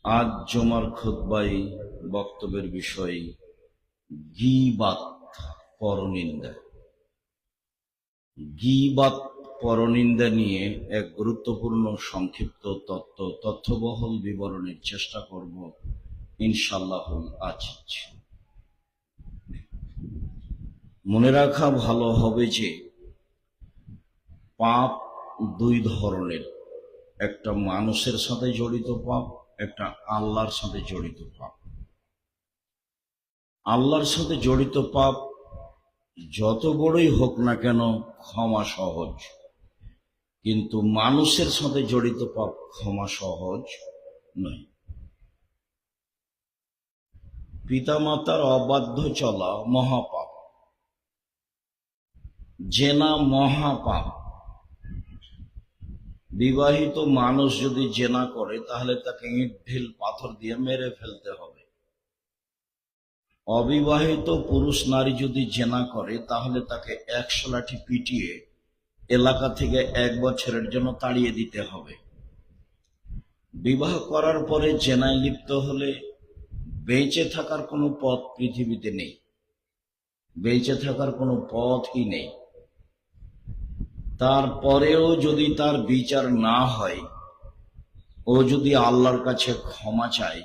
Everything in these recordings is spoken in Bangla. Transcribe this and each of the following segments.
আজ জুমার খুতবায় বক্তব্যের বিষয় গীবাত পরনিন্দা। গীবাত পরনিন্দা নিয়ে এক গুরুত্বপূর্ণ সংক্ষিপ্ত তথ্যবহুল বিবরণের চেষ্টা করব ইনশাআল্লাহুল আজিজ। মনে রাখা ভালো হবে যে পাপ দুই ধরনের, একটা মানুষের সাথে জড়িত পাপ, একটা আল্লাহর সাথে জড়িত পাপ। আল্লাহর সাথে জড়িত পাপ যত বড়ই হোক না কেন ক্ষমা সহজ, কিন্তু মানুষের সাথে জড়িত পাপ ক্ষমা সহজ নয়। পিতামাতার অবাধ্য চলা মহাপাপ, জেনা মহাপাপ। বিবাহিত মানুষ যদি জেনা করে তাহলে তাকে ইট ঢিল পাথর দিয়ে মেরে ফেলতে হবে। অবিবাহিত পুরুষ নারী যদি জেনা করে তাহলে তাকে 100 লাঠি পিটিয়ে এলাকা থেকে 1 বছরের জন্য তাড়িয়ে দিতে হবে। বিবাহ করার পরে জেনায় লিপ্ত হলে বেঁচে থাকার কোনো পথ পৃথিবীতে নেই, বেঁচে থাকার কোনো পথই নেই। তারপরেও যদি তার বিচার না হয়, ও যদি আল্লাহর কাছে ক্ষমা চায়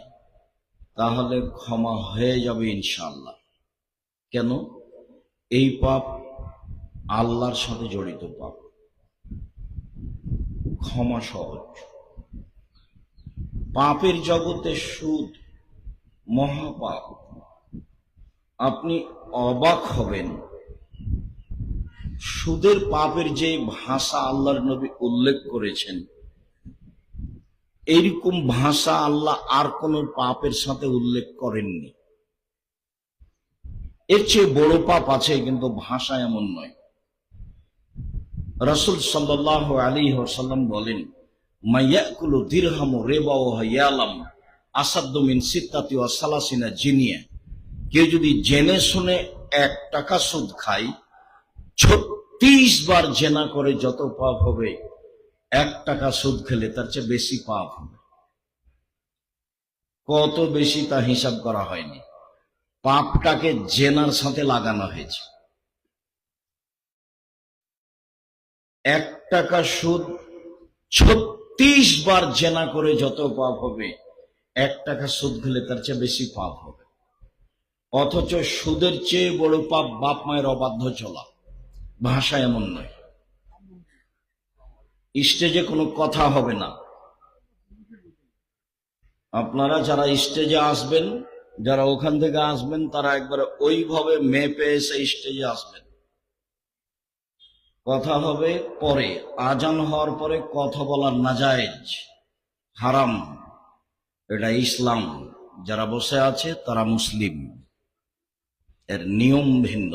তাহলে ক্ষমা হয়ে যাবে ইনশাআল্লাহ। কেন? এই পাপ আল্লাহর সাথে জড়িত পাপ, ক্ষমা সহজ। পাপের জগতে সুদ মহাপাপ। আপনি অবাক হবেন, সুদের পাপের যে ভাষা আল্লাহর নবী উল্লেখ করেছেন, এইরকম ভাষা আল্লাহ আর কোন পাপের সাথে উল্লেখ করেননি। এর চেয়ে বড় পাপ আছে, কিন্তু ভাষা এমন নয়। রাসূল সাল্লাল্লাহু আলাইহি ওয়াসাল্লাম বলেন, মাইয়াকুলু দিরহাম রিবা ওয়া ইয়ালাম আসাদ্দু মিন সিত্তাতি ওয়া সালাসিনা জিনিয়া। কেউ যদি জেনে শুনে 1 টাকা সুদ খায়, 36 বার জেনা করে যত পাপ হবে, 1 টাকা সুদ খেলে তার চেয়ে বেশি পাপ হবে। কত বেশি তা হিসাব করা হয়নি, পাপটাকে জেনার সাথে লাগানো হয়েছে। 1 টাকা সুদ 36 বার জেনা করে যত পাপ হবে, 1 টাকা সুদ খেলে তার চেয়ে বেশি পাপ হবে। অথচ সুদের চেয়ে বড় পাপ বাপ মায়ের অবাধ্য চলা। ভাষা এমন নয়। স্টেজে কোনো কথা হবে না। আপনারা যারা স্টেজে আসবেন, যারা ওখান থেকে আসবেন, তারা একবারে ওইভাবে মেপে এসে স্টেজে আসবেন। কথা হবে পরে, আজান হওয়ার পরে কথা বলা নাজায়েজ, হারাম। এটা ইসলাম। যারা বসে আছে তারা মুসলিম, এর নিয়ম ভিন্ন।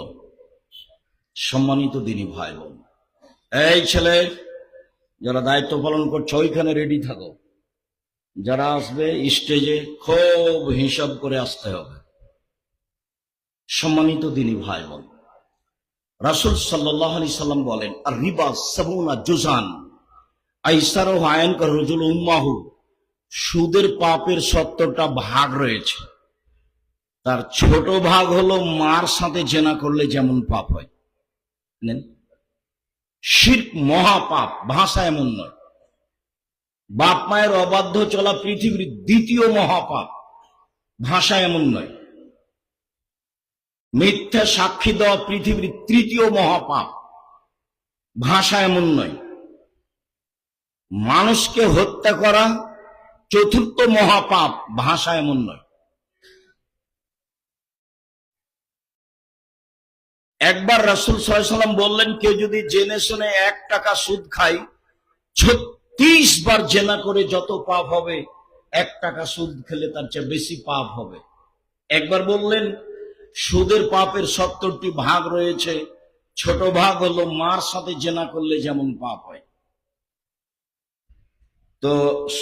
সম্মানিত দিনী ভাই বোন, এই ছেলে যারা দায়িত্ব পালন করছে ওইখানে রেডি থাকো। যারা আসবে স্টেজে খুব হিসাব করে আসতে হবে। সম্মানিত দিনী ভাই বোন, রাসূল সাল্লাল্লাহু আলাইহি সাল্লাম বলেন, আর রিবা সাবুনা জুজান আইসারহু আয়ানকা রাজুল উম্মাহু। সুদের পাপের 70টা ভাগ রয়েছে। তার ছোট ভাগ হলো মার সাথে জেনা করলে যেমন পাপ হয়। শিরক মহাপাপ, ভাষা এমন নয়। বাপ মায়ের অবাধ্য চলা পৃথিবীর 2য় মহাপাপ, ভাষা এমন নয়। মিথ্যা সাক্ষী দেওয়া পৃথিবীর 3য় মহাপাপ, ভাষা এমন নয়। মানুষকে হত্যা করা 4র্থ মহাপাপ, ভাষা এমন নয়। একবার রাসূল সাল্লাল্লাহু আলাইহি ওয়াসাল্লাম বললেন, কেউ যদি জেনে শুনে 1 টাকা সুদ খায়, 36 বার জেনা করে যত পাপ হবে, 1 টাকা সুদ খেলে তার চেয়ে বেশি পাপ হবে। একবার বললেন, সুদের পাপের 70টি ভাগ রয়েছে, ছোট ভাগ হলো মার সাথে জেনা করলে যেমন পাপ হয়। তো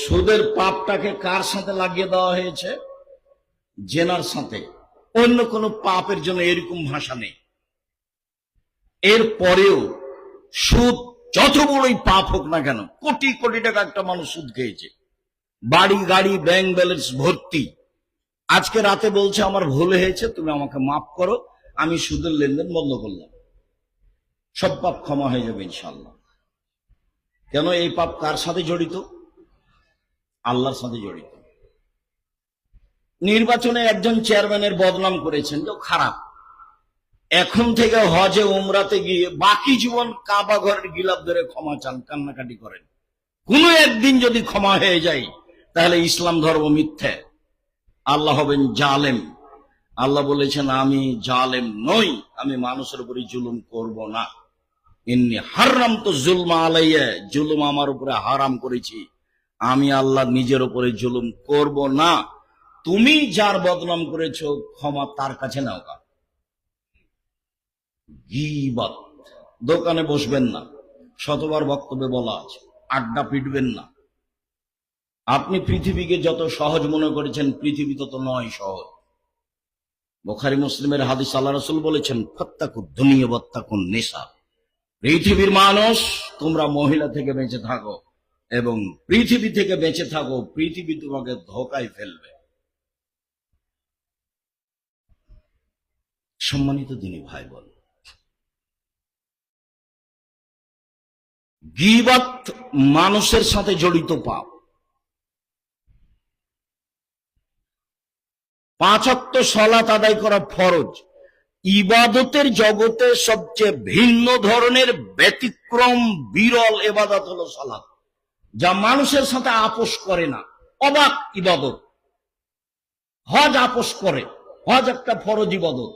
সুদের পাপটাকে কার সাথে লাগিয়ে দেওয়া হয়েছে? জেনার সাথে। অন্য কোনো পাপের জন্য এরকম ভাষা নেই। এর পরেও সুদ যত বড়ই পাপ হোক না কেন, কোটি কোটি টাকা একটা মানুষ সুদ খেয়েছে, বাড়ি গাড়ি ব্যাংক ব্যালেন্স ভর্তি। আজকে রাতে বলছে আমার ভুল হয়েছে, তুমি আমাকে মাফ করো, আমি সুদের লেনদেন বন্ধ করলাম। সব পাপ ক্ষমা হয়ে যাবে ইনশাল্লাহ। কেন? এই পাপ কার সাথে জড়িত? আল্লাহর সাথে জড়িত। নির্বাচনে একজন চেয়ারম্যানের বদনাম করেছেন যে খারাপ, এখন থেকে হজে উমরাতে গিয়ে বাকি জীবন কাবা ঘরের গিলাপ ধরে ক্ষমা চান, কান্নাকাটি করেন। কোন একদিন যদি ক্ষমা হয়ে যায় তাহলে ইসলাম ধর্ম মিথ্যে, আল্লাহ হবেন জালেম। আল্লাহ বলেছেন আমি জালেম নই, আমি মানুষের উপরে জুলুম করব না। ইন্নী হারামতু যুলমা আলাইয়া, জুলুম আমার উপরে হারাম করেছি, আমি আল্লাহ নিজের উপরে জুলুম করব না। তুমি যার বদনাম করেছো ক্ষমা তার কাছে নাও। গীবত, দোকানে বসবেন না, শতবার বক্তব্যে বলা আছে, আড্ডা পিটবেন না। আপনি পৃথিবীকে যত সহজ মনে করেছেন, পৃথিবী তত নয় সহজ। বুখারী মুসলিমের হাদিস, আল্লাহ রাসূল বলেছেন ফাত্তাকুদ দুনিয়া ওয়াত্তাকুন নিসা, পৃথিবীর মানুষ তোমরা মহিলা থেকে বেঁচে থাকো এবং পৃথিবী থেকে বেঁচে থাকো, পৃথিবী তোমাকে ধোকায় ফেলবে। সম্মানিত দিনী ভাই বোন, গীবত মানুষের সাথে জড়িত পাপ। 5 ওয়াক্ত সালাত আদায় করা ফরজ। ইবাদতের জগতে সবচেয়ে ভিন্ন ধরনের ব্যতিক্রম বিরল ইবাদত হলো সালাত, যা মানুষের সাথে আপোষ করে না। অবাক ইবাদত। হজ আপোষ করে, হজ একটা ফরজ ইবাদত।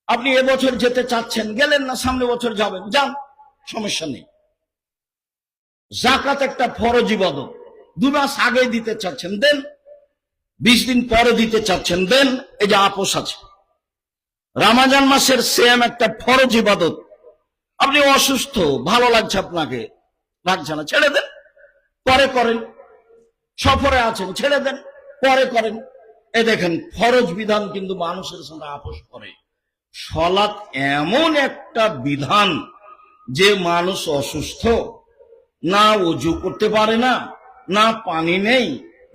আপনি এবছর যেতে চাচ্ছেন, গেলেন না, সামনে বছর যাবেন, যান, সমস্যা নেই। যাকাত একটা ফরজ ইবাদত, 2 মাস আগে দিতে চাচ্ছেন দেন, 20 দিন পরে দিতে চাচ্ছেন দেন, এই যে আপোষ আছে। রমজান মাসের সিয়াম একটা ফরজ ইবাদত, আপনি অসুস্থ, ভালো লাগছে আপনাকে, লাগছে না, ছেড়ে দেন, পরে করেন। সফরে আছেন, ছেড়ে দেন, পরে করেন। এ দেখেন, ফরজ বিধান কিন্তু মানুষের সঙ্গে আপোষ করে। সালাত এমন একটা বিধান যে মানুষ অসুস্থ, না ওযু করতে পারে না, না পানি নেই,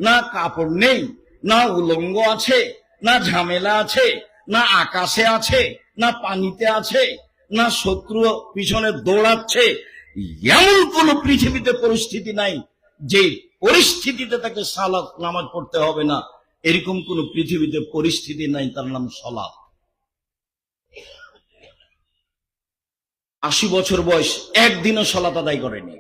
না কাপড় নেই, না উলঙ্গ আছে, না ঝামেলা আছে, না আকাশে আছে, না পানিতে আছে, না শত্রু পিছনে দৌড়াচ্ছে, এমন কোন পৃথিবীতে পরিস্থিতি নাই যে পরিস্থিতিতে তাকে সালাত নামাজ পড়তে হবে না। এরকম কোন পৃথিবীতে পরিস্থিতি নাই, তার নাম সালাত। 80 বছর বয়স, একদিনও সালাত আদায় করেনি।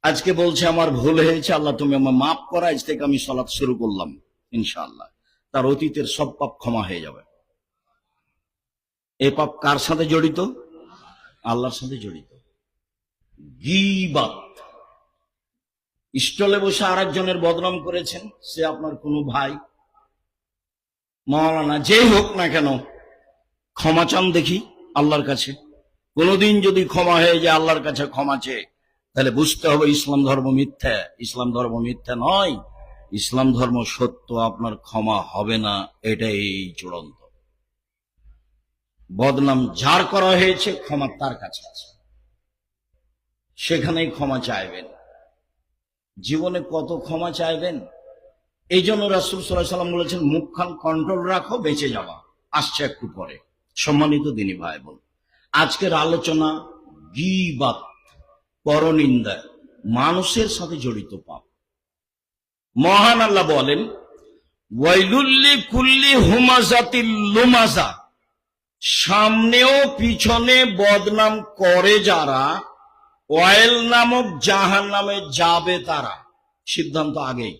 আজকে বলছে আমার ভুল হয়েছে, আল্লাহ তুমি আমার মাফ করা, আজ থেকে আমি সালাত শুরু করলাম, ইনশাআল্লাহ তার অতীতের সব পাপ ক্ষমা হয়ে যাবে। এই পাপ কার সাথে জড়িত? আল্লাহর সাথে জড়িত। গীবত, স্টলে বসে আরেকজনের বদনাম করেছেন, সে আপনার কোনো ভাই, মাওলানা, যেই হোক না কেন, ক্ষমা চান দেখি আল্লাহর কাছে। কোনদিন যদি ক্ষমা হয়ে যায় আল্লাহর কাছে ক্ষমা চেয়ে, তাহলে বুঝতে হবে ইসলাম ধর্ম মিথ্যা। ইসলাম ধর্ম মিথ্যা নয়, ইসলাম ধর্ম সত্য, আপনার ক্ষমা হবে না, এটাই চূড়ান্ত। বদনাম যার করা হয়েছে ক্ষমা তার কাছে আছে, সেখানেই ক্ষমা চাইবেন। জীবনে কত ক্ষমা চাইবেন? এই জন্য রাসূল সাল্লাল্লাহু আলাইহি ওয়াসাল্লাম বলেছেন মুখখান কন্ট্রোল রাখো, বেঁচে যাওয়া। আসছে একটু পরে। সম্মানিত দিনী ভাই বোন, আজকের আলোচনা গীবত, পরনিন্দা, মানুষের সাথে জড়িত পাপ। মহান আল্লাহ বলেন ওয়াইলুল লিকুল্লি হুমাযাতিল লুমাযা, সামনেও পিছনে বদনাম করে যারা, ওয়াইল নামক জাহান্নামে যাবে তারা। সিদ্ধান্ত আগেই।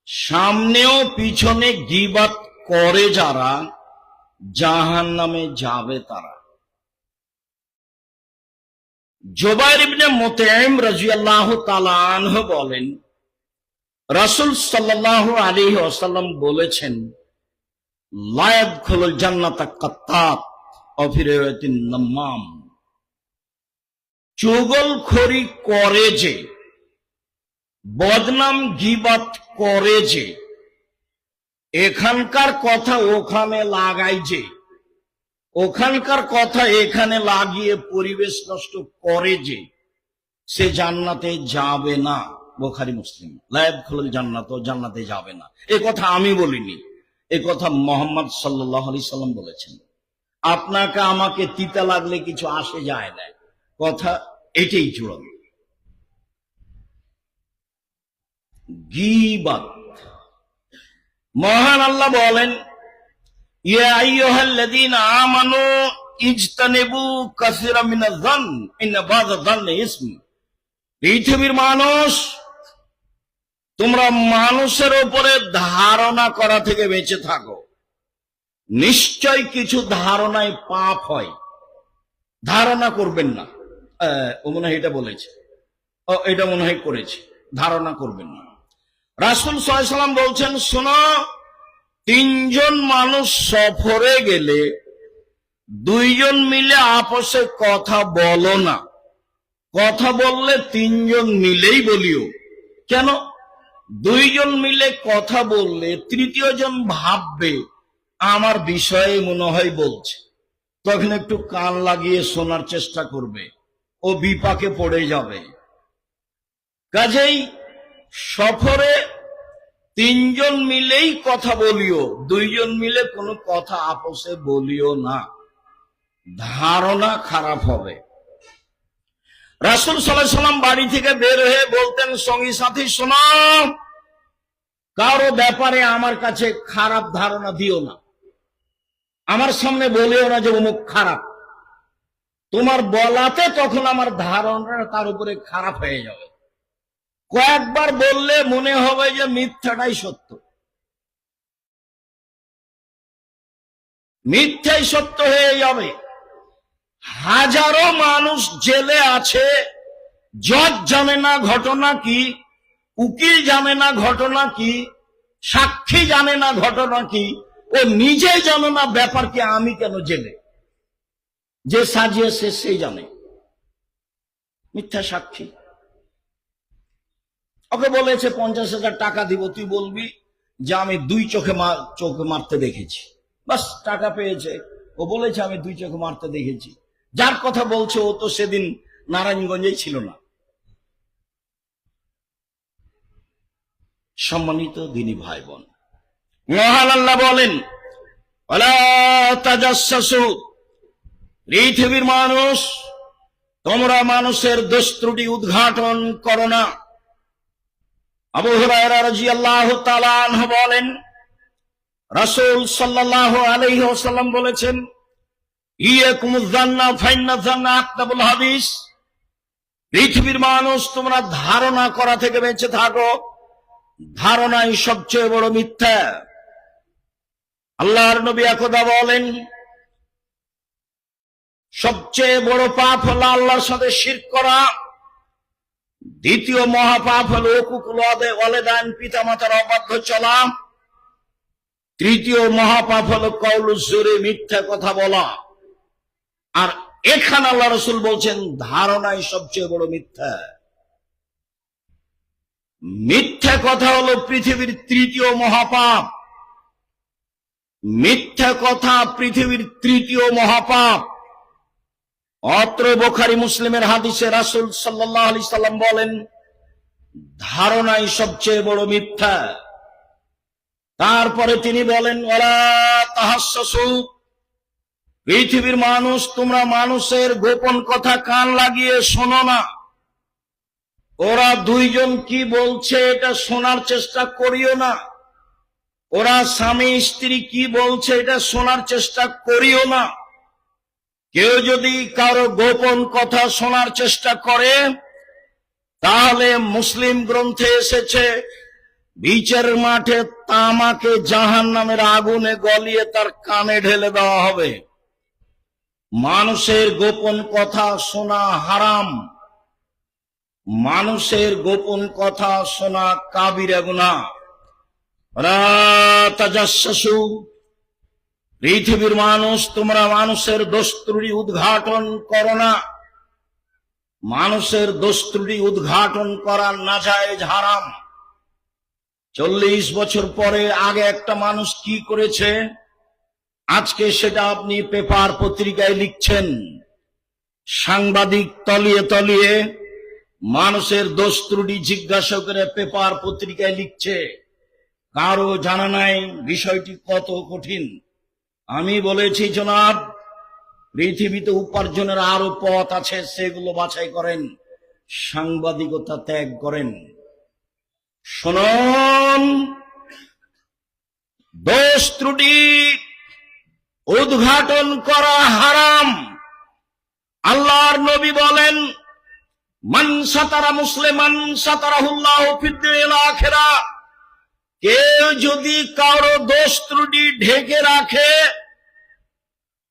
সামনেও পিছনে গীবত করে যারা, জাহান্নামে যাবে তারা। জুবাইর ইবনে মুতঈম রাদিয়াল্লাহু তাআলা আনহু বলেন রাসূল সাল্লাল্লাহু আলাইহি ওয়াসাল্লাম বলেছেন লা ইয়াদখুলুল জান্নাতা কাত্তাত ওয়া ফি রিওয়ায়াতিন নাম্মাম, চুগলখড়ি করে যে, বদনাম গীবত করে যে, এখানকার কথা ওখানে লাগাই যে, ওখানকার কথা এখানে লাগিয়ে পরিবেশ নষ্ট করে যে, সে জান্নাতে যাবে না। বুখারী মুসলিম। লা ইয়াদখুলুল জান্নাত, জান্নাতে যাবে না। এ কথা আমি বলিনি, এ কথা মুহাম্মদ সাল্লাল্লাহু আলাইহি সাল্লাম বলেছেন। আপনাকে আমাকে তিতা লাগলে কিছু আসে যায় না, কথা এটাই চূড়ান্ত। গীবত, মহান আল্লাহ বলেন, ইয়া আইয়ুহাল্লাযীনা আমানু ইজতানিবু কাসীরাম মিনাজ যান ইন্না বাযা যান্নি ইসম। পৃথিবীর মানুষ, তোমরা মানুষের উপরে ধারণা করা থেকে বেঁচে থাকো। নিশ্চয় কিছু ধারণায় পাপ হয়, ধারণা করবেন না। ও মনে হয় এটা বলেছে, ও এটা মনে হয় করেছে, ধারণা করবেন না। রাসূল সাল্লাল্লাহু আলাইহি ওয়াসাল্লাম বলছেন, শোনো, তিনজন মানুষ সফরে গেলে দুইজন মিলে আপসে কথা বলো না। কথা বললে তিনজন মিলেই বলিও। কেন? দুইজন মিলে কথা বললে তৃতীয় জন ভাববে আমার বিষয়ে মনে হয় বলছে, তখন একটু কান লাগিয়ে শোনার চেষ্টা করবে, ও বিপাকে পড়ে যাবে। কাজেই সফরে তিনজন মিলেই কথা বলিও, দুইজন মিলে কোনো কথা আপসে বলিও না, ধারণা খারাপ হবে। রাসূল সাল্লাল্লাহু আলাইহি সাল্লাম বাড়ি থেকে বের হয়ে বলতেন সঙ্গী সাথী, শোনো, কারো ব্যাপারে আমার কাছে খারাপ ধারণা দিও না, আমার সামনে বলিও না যে অমুক খারাপ। তোমার বলাতে তখন আমার ধারণাটা তার উপরে খারাপ হয়ে যাবে। কয়েকবার বললে মনে হবে যে মিথ্যাটাই সত্য, মিথ্যাই সত্য হয়ে যাবে। হাজারো মানুষ জেলে আছে, জজ জানে না ঘটনা কি, উকিল জানে না ঘটনা কি, সাক্ষী জানে না ঘটনা কি, ও নিজে জানে না ব্যাপার কি, আমি কেন জেলে। যে সাজিয়েছে সেই জানে, মিথ্যা সাক্ষী। ওকে বলেছে 50,000 টাকা দিব, তুই বলবি যে আমি দুই চোখে মারতে দেখেছি, বাস টাকা পেয়েছে। ও বলেছে আমি দুই চোখে মারতে দেখেছি। যার কথা বলছে ও তো সেদিন নারায়ণগঞ্জেই ছিল না। সম্মানিত দিনী ভাই বোন, মহান আল্লাহ বলেন, ওয়ালা তাজাসসু, পৃথিবীর মানুষ, তোমরা মানুষের দোষ ত্রুটি উদ্ঘাটন করো না। আবু হুরায়রা রাদিয়াল্লাহু তাআলা আনহু বলেন, রাসূল সাল্লাল্লাহু আলাইহি ওয়াসাল্লাম বলেছেন, ইয়াকুমুয যান্না ফাইন্না যান্না আকতাবুল হাদিস। পৃথিবীর মানুষ, তোমরা ধারণা করা থেকে বেঁচে থাকো, ধারণাই সবচেয়ে বড় মিথ্যা। আল্লাহর নবী একদা বলেন, সবচেয়ে বড় পাপ হলো আল্লাহর সাথে শিরক করা, দ্বিতীয় মহাপাপ হলো উকুকুল ওয়ালিদাইন, পিতামাতার অবাধ্য চলা, তৃতীয় মহাপাপ হলো কওলুজ জুরি, মিথ্যা কথা বলা। আর এখানে আল্লাহ রাসূল বলছেন ধারণাই সবচেয়ে বড় মিথ্যা। মিথ্যা কথা হলো পৃথিবীর তৃতীয় মহাপাপ, মিথ্যা কথা পৃথিবীর তৃতীয় মহাপাপ। অত্র বুখারী মুসলিমের হাদিসে রাসূল সাল্লাল্লাহু আলাইহি সাল্লাম বলেন, ধারণাই সবচেয়ে বড় মিথ্যা। তারপরে তিনি বলেন, ওয়ালা তাহাসসু, পৃথিবীর মানুষ, তোমরা মানুষের গোপন কথা কান লাগিয়ে শোনো না। ওরা দুইজন কি বলছে এটা শোনার চেষ্টা করিও না, ওরা স্বামী স্ত্রী কি বলছে এটা শোনার চেষ্টা করিও না। কেউ যদি কারো গোপন কথা শোনার চেষ্টা করে, তাহলে মুসলিম গ্রন্থে এসেছে বিচারের মাঠে তামাকে জাহান্নামের আগুনে গলিয়ে তার কানে ঢেলে দেওয়া হবে। মানুষের গোপন কথা শোনা হারাম, মানুষের গোপন কথা শোনা কাবিরা গুনাহ। ওয়ালা তাজাসসু, পৃথিবীর মানুষ, তোমরা মানুষের দোষ ত্রুটি উদ্ঘাটন করো না। মানুষের দোষ ত্রুটি উদ্ঘাটন করা নাজায়েজ, হারাম। 40 বছর পরে আগে একটা মানুষ কি করেছে, আজকে সেটা আপনি পেপার পত্রিকায় লিখছেন। সাংবাদিক তলিয়ে তলিয়ে মানুষের দোষ ত্রুটি জিজ্ঞাসা করে পেপার পত্রিকায় লিখছে, কারো জানা নাই বিষয়টি কত কঠিন। আমি বলেছি, জনাব, পৃথিবীতে উপার্জনের আরো পথ আছে, সেগুলো বাছাই করেন, সাংবাদিকতা ত্যাগ করেন। শুনুন, দোষ ত্রুটি উদ্ঘাটন করা হারাম। আল্লাহর নবী বলেন, মান সাতারা মুসলিমান সাতারাহুল্লাহু ফিদ দুনিয়া ওয়াল আখিরাহ। কেউ যদি কারো দোষ ত্রুটি ঢেকে রাখে,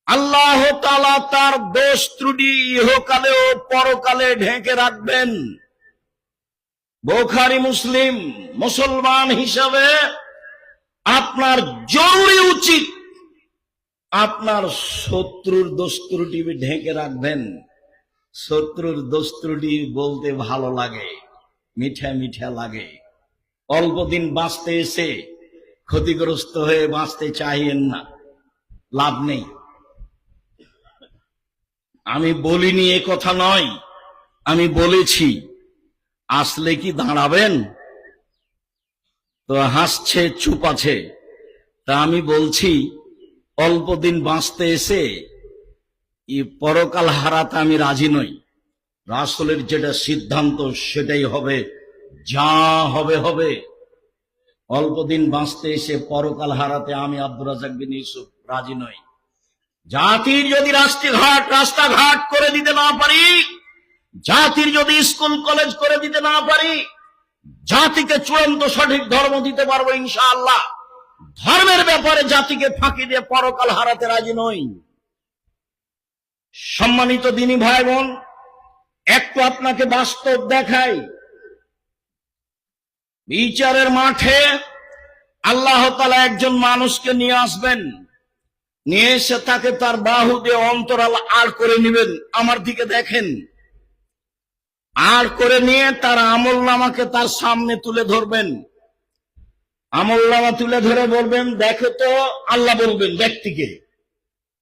আল্লাহ তাআলা তার দোষ ত্রুটি ইহকালে ও পরকালে ঢেকে রাখবেন। বুখারী মুসলিম। মুসলমান হিসাবে আপনার জরুরি উচিত আপনার শত্রুর দোষ ত্রুটি ঢেকে রাখবেন। শত্রুর দোষ ত্রুটি বলতে ভালো লাগে, মিঠা মিঠা লাগে। অল্প দিন বাঁচতে এসে ক্ষতিগ্রস্ত হয়ে বাঁচতে চাইেন না, লাভ নেই। আমি বলিনি এ কথা নয়, আমি বলেছি। আসলে কি দাঁড়াবেন? তো হাসছে, চুপ আছে। তা আমি বলছি, অল্প দিন বাঁচতে এসে পরকাল হারাতে আমি রাজি নই। রাসূলের যেটা সিদ্ধান্ত সেটাই হবে, যা হবে হবে। অল্প দিন বাঁচতে এসে পরকাল হারাতে আমি আব্দুর রাজ্জাক বিন ইউসুফ রাজি নই। জাতির যদি রাস্তাঘাট করে দিতে না পারি, জাতির যদি স্কুল কলেজ করে দিতে না পারি, জাতিকে চূড়ান্ত সঠিক ধর্ম দিতে পারবো ইনশাআল্লাহ। ধর্মের ব্যাপারে জাতিকে ফাঁকি দিয়ে পরকাল হারাতে রাজি নই। সম্মানিত দিনী ভাই বোন, একটু আপনাকে বাস্তব দেখাই। বিচারের মাঠে আল্লাহ তাআলা একজন মানুষকে নিয়ে আসবেন, নিয়ে এসে তাকে তার বাহু দিয়ে অন্তরাল আড় করে নেবেন। আমার দিকে দেখেন। আড় করে নিয়ে তার আমলনামাকে তার সামনে তুলে ধরবেন। আমলনামা তুলে ধরে বলবেন, দেখো তো, আল্লাহ বলবেন ব্যক্তিকে,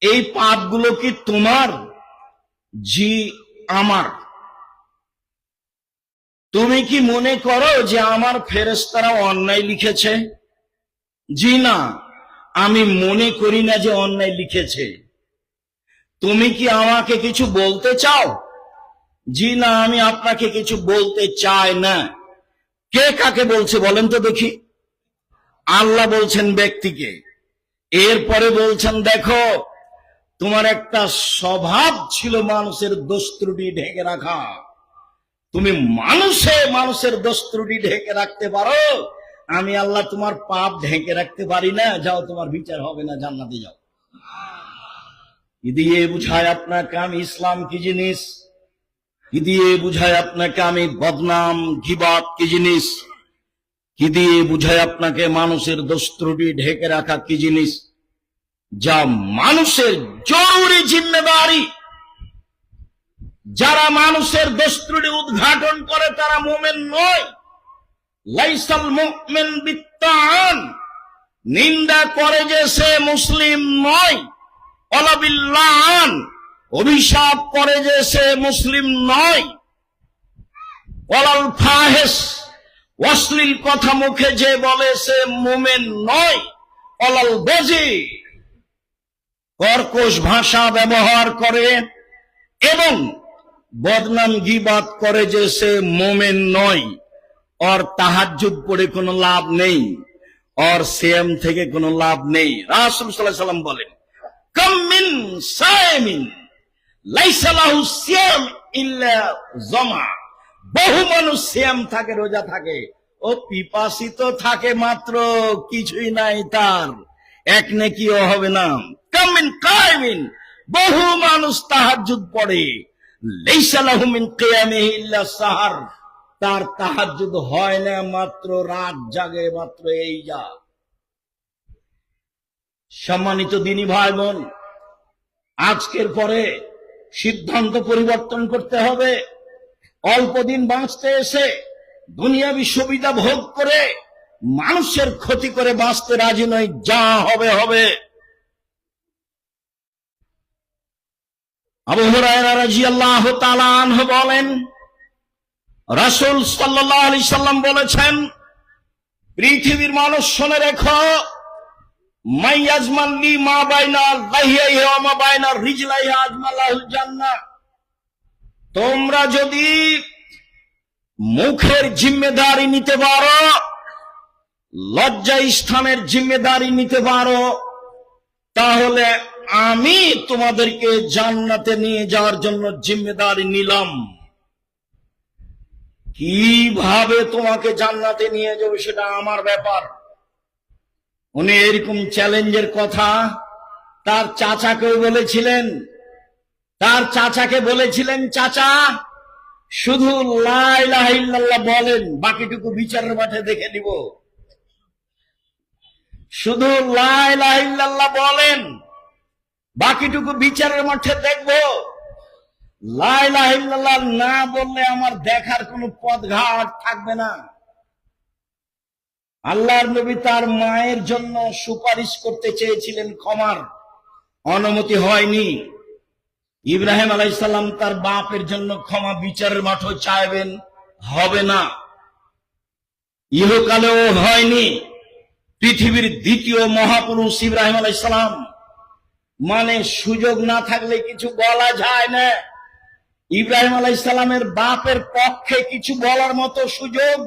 এই পাপগুলো কি তোমার? জি আমার। তুমি কি মনে করো যে আমার ফেরেশতারা অন্যায় লিখেছে? জি না, আমি মনে করি না যে অন্যায় লিখেছে। তুমি কি আমাকে কিছু বলতে চাও? জি না, আমি আপনাকে কিছু বলতে চাই না। কে কাকে বলছে বলেন তো দেখি? আল্লাহ বলছেন ব্যক্তিকে। এরপরে বলছেন, দেখো, তোমার একটা স্বভাব ছিল মানুষের দোষ ত্রুটি ঢেকে রাখা। তুমি মানুষের দোষ ত্রুটি ঢেকে রাখতে পারো, আমি আল্লাহ তোমার পাপ ঢেকে রাখতে পারি না। যাও, তোমার বিচার হবে না, জান্নাতে যাও। কি দিয়ে বুঝায় আপনাকে আমি ইসলাম কি জিনিস? কি দিয়ে বুঝায় আপনাকে আমি বদনাম গীবত কি জিনিস? কি দিয়ে বুঝায় আপনাকে মানুষের দোষ ত্রুটি ঢেকে রাখা কি জিনিস? যা মানুষের জরুরি জিম্মেদারি। যারা মানুষের দোষ ত্রুটি উদ্ঘাটন করে তারা মুমিন নয়। লাইসাল মুমিন বিত্তান। নিন্দা করে যে সে মুসলিম নয়। ওয়ালা বিল্লান। অভিশাপ করে যে সে মুসলিম নয়। ওয়ালাল ফাহিশ। অশ্লীল কথা মুখে যে বলে সে মুমিন নয়। ওয়ালাল বাজি। কর্কশ ভাষা ব্যবহার করে এবং বদনাম গীবত করে যে সে মুমিন নয়। और তাহাজ্জুদ পড়ে কোনো লাভ নেই, और সিয়াম থেকে কোনো লাভ নেই। রাসূল সাল্লাল্লাহু আলাইহি ওয়াসাল্লাম বলেন, কাম মিন সাইমিন লাইসা লাহু সিয়াম ইল্লা জামা। বহু মানুষ সিয়াম থাকে, রোজা থাকে, ও পিপাসিত থাকে মাত্র, কিছুই নাই তার, এক নেকিও হবে না। কাম মিন কায়মিন, বহু মানুষ তাহাজ্জুদ পড়ে, লাইসা লাহু মিন কিয়ামিহি ইল্লা সাহার, তার তাহাজ্জুদ হয় না, মাত্র রাত জাগে, মাত্র এই যা। সম্মানিত দিনী ভাই বোন, আজকের পরে সিদ্ধান্ত পরিবর্তন করতে হবে। অল্প দিন বাঁচতে এসে দুনিয়াবি সুবিধা ভোগ করে মানুষের ক্ষতি করে বাঁচতে রাজি নয়। যা হবে হবে। আবু হুরায়রা রাদিয়াল্লাহু তাআলা আনহু বলেন, রাসূল সাল্লাল্লাহু আলাইহি সাল্লাম বলেছেন, পৃথিবীর মানুষ শুনে রেখো, মাইয়াজমান লি মা বাইনা লাহিয়াহি ওয়া মা বাইনা রিজলাইহি আজমালাহুল জান্নাহ। তোমরা যদি মুখের জিম্মেদারি নিতে পারো, লজ্জা স্থানের জিম্মেদারি নিতে পারো, তাহলে আমি তোমাদেরকে জান্নাতে নিয়ে যাওয়ার জন্য জিম্মেদারি নিলাম। কিভাবে তোমাকে জান্নাতে নিয়ে যাবো সেটা আমার ব্যাপার। উনি এরকম চ্যালেঞ্জের কথা তার চাচাকেও বলেছিলেন। তার চাচাকে বলেছিলেন, চাচা শুধু লা ইলাহা ইল্লাল্লাহ বলেন, বাকিটুকু বিচারের মাঠে দেখে নিব। শুধু লা ইলাহা ইল্লাল্লাহ বলেন, বাকিটুকু বিচারের মাঠে দেখব। লা ইলাহা ইল্লাল্লাহ না বললে আমার দেখার কোনো পথঘাট থাকবে না। আল্লাহর নবী তার মায়ের জন্য সুপারিশ করতে চেয়েছিলেন, ক্ষমার অনুমতি হয়নি। ইব্রাহিম আলাইহিস সালাম তার বাপের জন্য ক্ষমা বিচারের মাঠে চাইবেন, হবে না, ইহকালেও হয়নি। পৃথিবীর দ্বিতীয় মহাপুরুষ ইব্রাহিম আলাইহিস সালাম, মানে সুযোগ না থাকলে কিছু বলা যায় না। ইব্রাহিম আলাইহিস সালামের বাপের পক্ষে কিছু বলার মতো সুযোগ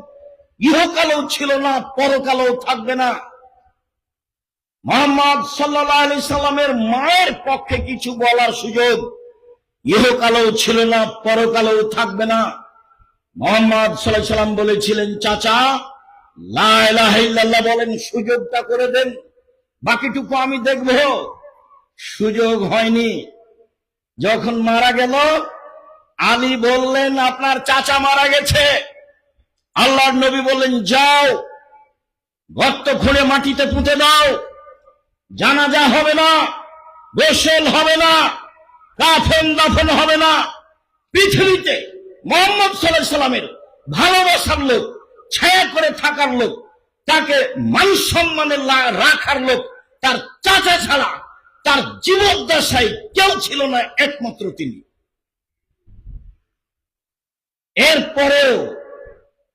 ইহকালেও ছিল না, পরকালেও থাকবে না। মুহাম্মদ সাল্লাল্লাহু আলাইহি সাল্লামের মায়ের পক্ষে কিছু বলার সুযোগ ইহকালেও ছিল না, পরকালেও থাকবে না। মুহাম্মদ সাল্লাল্লাহু আলাইহি সাল্লাম বলেছিলেন, চাচা লা ইলাহা ইল্লাল্লাহ বলেন, সুযোগটা করে দেন, বাকিটুকু আমি দেখব। সুযোগ হয়নি। যখন মারা গেল, আলী বললেন, আপনার চাচা মারা গেছে। আল্লাহর নবী বললেন, যাও গর্ত খুঁড়ে মাটিতে পুঁতে দাও, জানাজা হবে না, গোসল হবে না, কাফন দাফন হবে না। পৃথিবীতে মুহাম্মদ সাল্লাল্লাহু আলাইহি সাল্লামের ভালোবাসার লোক, ছায়া করে থাকার লোক, তাকে মান সম্মানে রাখার লোক তার চাচা ছাড়া তার জীবদ্দশায় কেউ ছিল না, একমাত্র তিনি। এরপরেও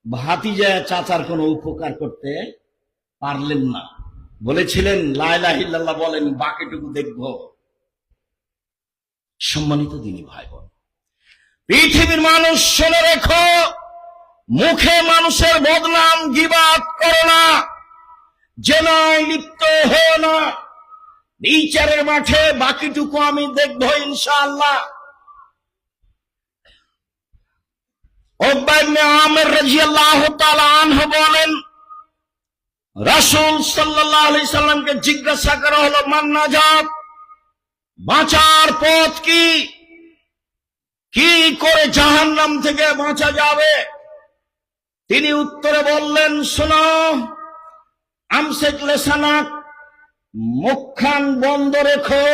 ভাতিজা চাচার কোনো উপকার করতে পারলেন না। বলেছিলেন, লা ইলাহা ইল্লাল্লাহ বলেন, বাকিটুকু দেখব। সম্মানিত দিনী ভাই বোন, পৃথিবীর মানুষ শুনে রেখো, মুখে মানুষের বদনাম গীবাত করো না, জেনায় লিপ্ত হও না। বিচারের মাঠে বাকিটুকু আমি দেখব ইনশাআল্লাহ। উকবা ইবনে আমির রাদিয়াল্লাহু তাআলা আনহু বলেন, রাসূল সাল্লাল্লাহু আলাইহি সাল্লামকে জিজ্ঞাসা করা হলো, মান নাজাত, বাঁচার পথ কি? কি করে জাহান্নাম থেকে বাঁচা যাবে? তিনি উত্তরে বললেন, শোনো, আমসিক লিসানাক, মুখখান বন্ধ রেখো,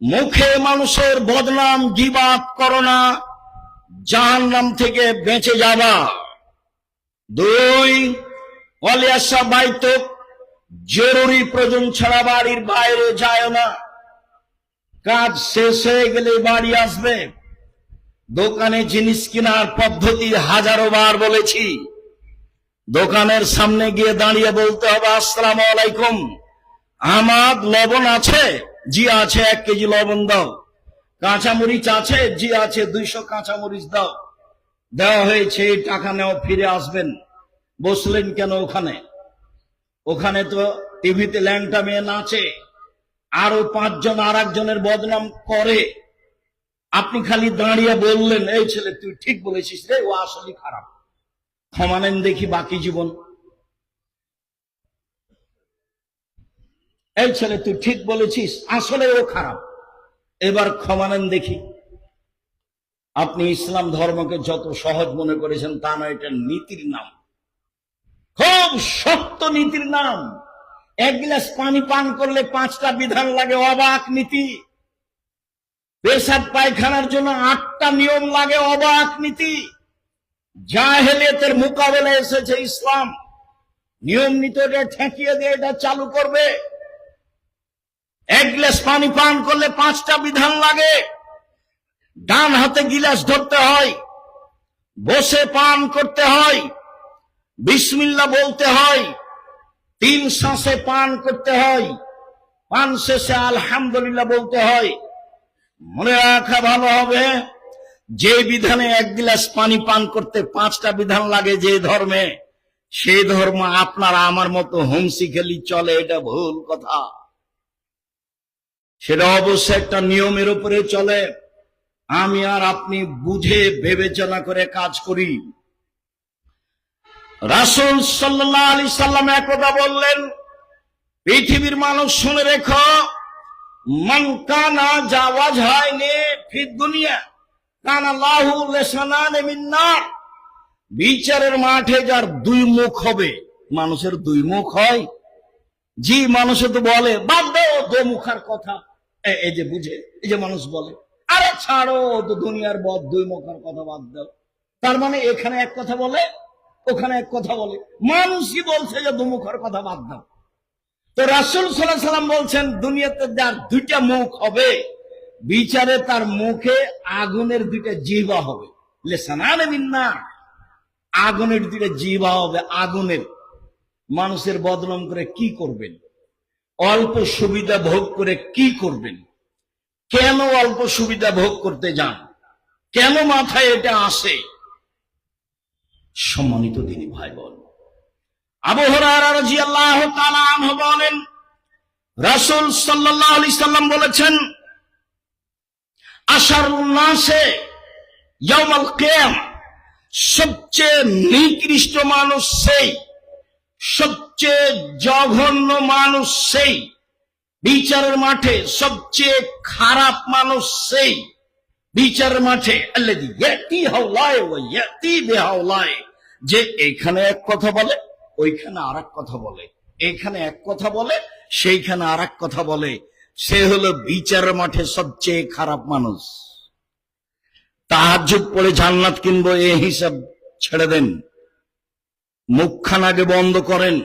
মুখে মানুষের বদনাম গীবাত করো না, জাহান্নাম থেকে বেঁচে যাবা। 2, ওয়ালিয়াসা বাইতুক, জরুরি প্রয়োজন ছাড়া বাড়ির বাইরে যায় না। কাজ শেষ হয়ে গেলে বাড়ি আসবে। দোকানে জিনিস কেনার পদ্ধতি হাজারো বার বলেছি। দোকানের সামনে গিয়ে দাঁড়িয়ে বলতে হবে, আসসালামু আলাইকুম, আমার লবণ আছে? জি আছে, 1 কেজি লবণ দাও। কাঁচামরিচ আছে? জি আছে, 200 কাঁচামরিচ দাও। দেওয়া হয়েছে, টাকা নেও, ফিরে আসবেন। বসলেন কেন ওখানে? ওখানে তো টিভিতে ল্যাংটা মেয়ে নাচে, আরো 5 জন আর একজনের বদনাম করে। আপনি খালি দাঁড়িয়ে বললেন, এই ছেলে তুই ঠিক বলেছিস রে, ও আসলে খারাপ, ক্ষমা নেন দেখি বাকি জীবন। এই ছেলে তুই ঠিক বলেছিস, আসলে ও খারাপ, এবার ক্ষমা নেন দেখি। আপনি ইসলাম ধর্মকে যত সহজ মনে করেছেন তা নয়, এটা নীতির নাম, খুব শক্ত নীতির নাম। 1 গ্লাস পানি পান করলে 5টা বিধান লাগে, অবাক নীতি। পেশাব পায়খানার জন্য 8টা নিয়ম লাগে, অবাক নীতি। জাহেলিয়াতের মোকাবেলায় এসেছে ইসলাম, নিয়ম নীতিটা ঠেকিয়ে দিয়ে এটা চালু করবে। 1 গ্লাস পানি পান করলে 5টা বিধান লাগে। ডান হাতে গিলাস ধরতে হয়, বসে পান করতে হয়, বিসমিল্লাহ বলতে হয়, 3 শ্বাসে পান করতে হয়, পান শেষে আলহামদুলিল্লাহ বলতে হয়। মনে রাখা ভালো হবে, যে বিধানে 1 গ্লাস পানি পান করতে 5টা বিধান লাগে যে ধর্মে, সেই ধর্ম আপনার আমার মতো হোমসি খেলি চলে, এটা ভুল কথা। সেটা অবশ্যই একটা নিয়মের উপরে চলে। আমি আর আপনি বুঝে বিবেচনা করে কাজ করি। রাসূল সাল্লাল্লাহু আলাইহি সাল্লাম একদা বললেন, পৃথিবীর মানুষ শুনে রেখো, মান কানা জাওয়াজহাইনি ফিদ দুনিয়া কানা লাহু লিসানানি মিন নার। বিচারের মাঠে যার 2 মুখ হবে। মানুষের 2 মুখ হয়? জি, মানুষে তো বলে বাদ দাও দোমুখার কথা, এই যে বুঝে, এই যে মানুষ বলে আরে ছাড়ো তো দুনিয়ার 2 মুখার কথা বাদ দাও। তার মানে এখানে এক কথা বলে, ওখানে এক কথা বলে, মানুষই বলছে যে 2 মুখার কথা বাদ দাও। তো রাসূল সাল্লাল্লাহু আলাইহি সাল্লাম বলছেন, দুনিয়াতে যার 2টা মুখ হবে, বিচারে তার মুখে আগুনের 2টা জিহ্বা হবে। লিসানানি মিন নার, আগুনের 2টা জিহ্বা হবে, আগুনের। মানুষের বদনাম করে কি করবেন? অল্প সুবিধা ভোগ করে কি করবেন? কেন অল্প সুবিধা ভোগ করতে যান? কেন মাথায় এটা আসে? সম্মানিত দিনী ভাই বোন, আবু হুরায়রা রাদিয়াল্লাহু তাআলা আনহু বলেন, রাসূল সাল্লাল্লাহু আলাইহি সাল্লাম বলেছেন, আশারুন নাসে ইয়াউমাল কিয়ামা, সবচেয়ে নিকৃষ্ট মানুষ সেই, সবচেয়ে জঘন্য মানুষ সেই, বিচারের মাঠে সবচেয়ে খারাপ মানুষ সেই, বিচারের মাঠে আল্লাযী ইয়াতি হাওলায় ওয়া ইয়াতি বিহাওলায়, যে এখানে এক কথা বলে, ওইখানে আরেক কথা বলে, এখানে এক কথা বলে, সেইখানে আরেক কথা বলে। সে হলো বিচারের মাঠে সবচেয়ে খারাপ মানুষ। তাহাজ্জুদ পড়ে জান্নাত কিনবো, এই হিসাব ছেড়ে দেন। মুখখান আগে বন্ধ করেন,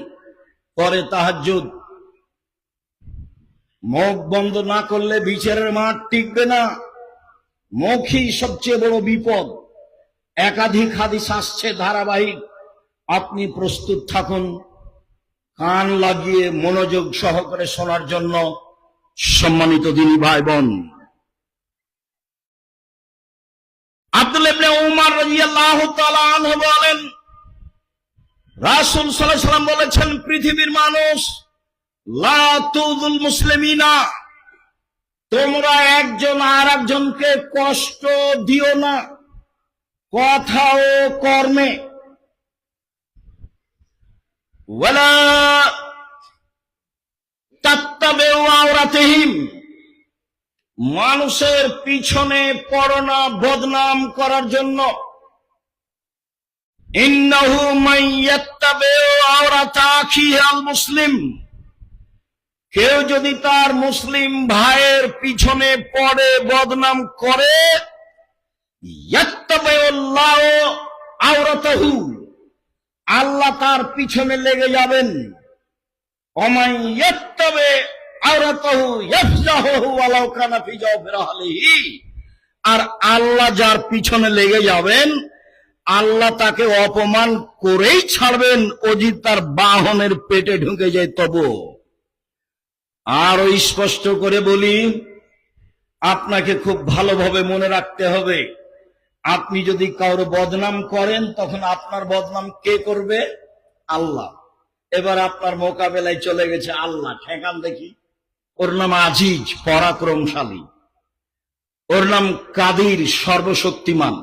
পরে তাহাজ্জুদ। মুখ বন্ধ না করলে বিচারের মাঠ টিকবে না। মুখই সবচেয়ে বড় বিপদ। একাধিক হাদিস আসছে ধারাবাহিক, আপনি প্রস্তুত থাকুন কান লাগিয়ে মনোযোগ সহকারে শোনার জন্য। সম্মানিত দিনী ভাই বোন, আব্দুল্লাহ ইবনে উমর রাদিয়াল্লাহু তাআলা আনহু বলেন, রাসূল সাল্লাল্লাহু আলাইহি সাল্লাম বলেছেন, পৃথিবীর মানুষ লা তুযুল মুসলিমিনা, তোমরা একজন আর একজনকে কষ্ট দিও না কথা ও কর্মে। ওয়ালা তাত্তাবিউ আওরাতিহিম, মানুষের পিছনে পড়ো না বদনাম করার জন্য। ইন্নাহু মান ইয়াত্তাবিউ আওরাতা আখিহি আল মুসলিম, কেউ যদি তার মুসলিম ভাইয়ের পিছনে পড়ে বদনাম করে, ইয়াত্তাবিউল্লাহু আওরাতাহু, আল্লাহ তার পিছনে লেগে যাবেন। ওমান ইয়াত্তাবি আওরাতাহু ইয়াফজাহু ওয়ালাউ কানা ফি জাওফির আহলিহি, আর আল্লাহ যার পিছনে লেগে যাবেন, আল্লাহ তাকে অপমান করেই ছাড়বেন, ও যদি তার বাহনের পেটে ঢুকে যায় তবু। আরো স্পষ্ট করে বলি, আপনাকে খুব ভালোভাবে মনে রাখতে হবে, আপনি যদি কারো বদনাম করেন, তখন আপনার বদনাম কে করবে? আল্লাহ। এবার আপনার মোকাবেলায় চলে গেছে আল্লাহ, ঠেকান দেখি। ওর নাম আজিজ, পরাক্রমশালী। ওর নাম কাদির, সর্বশক্তিমান।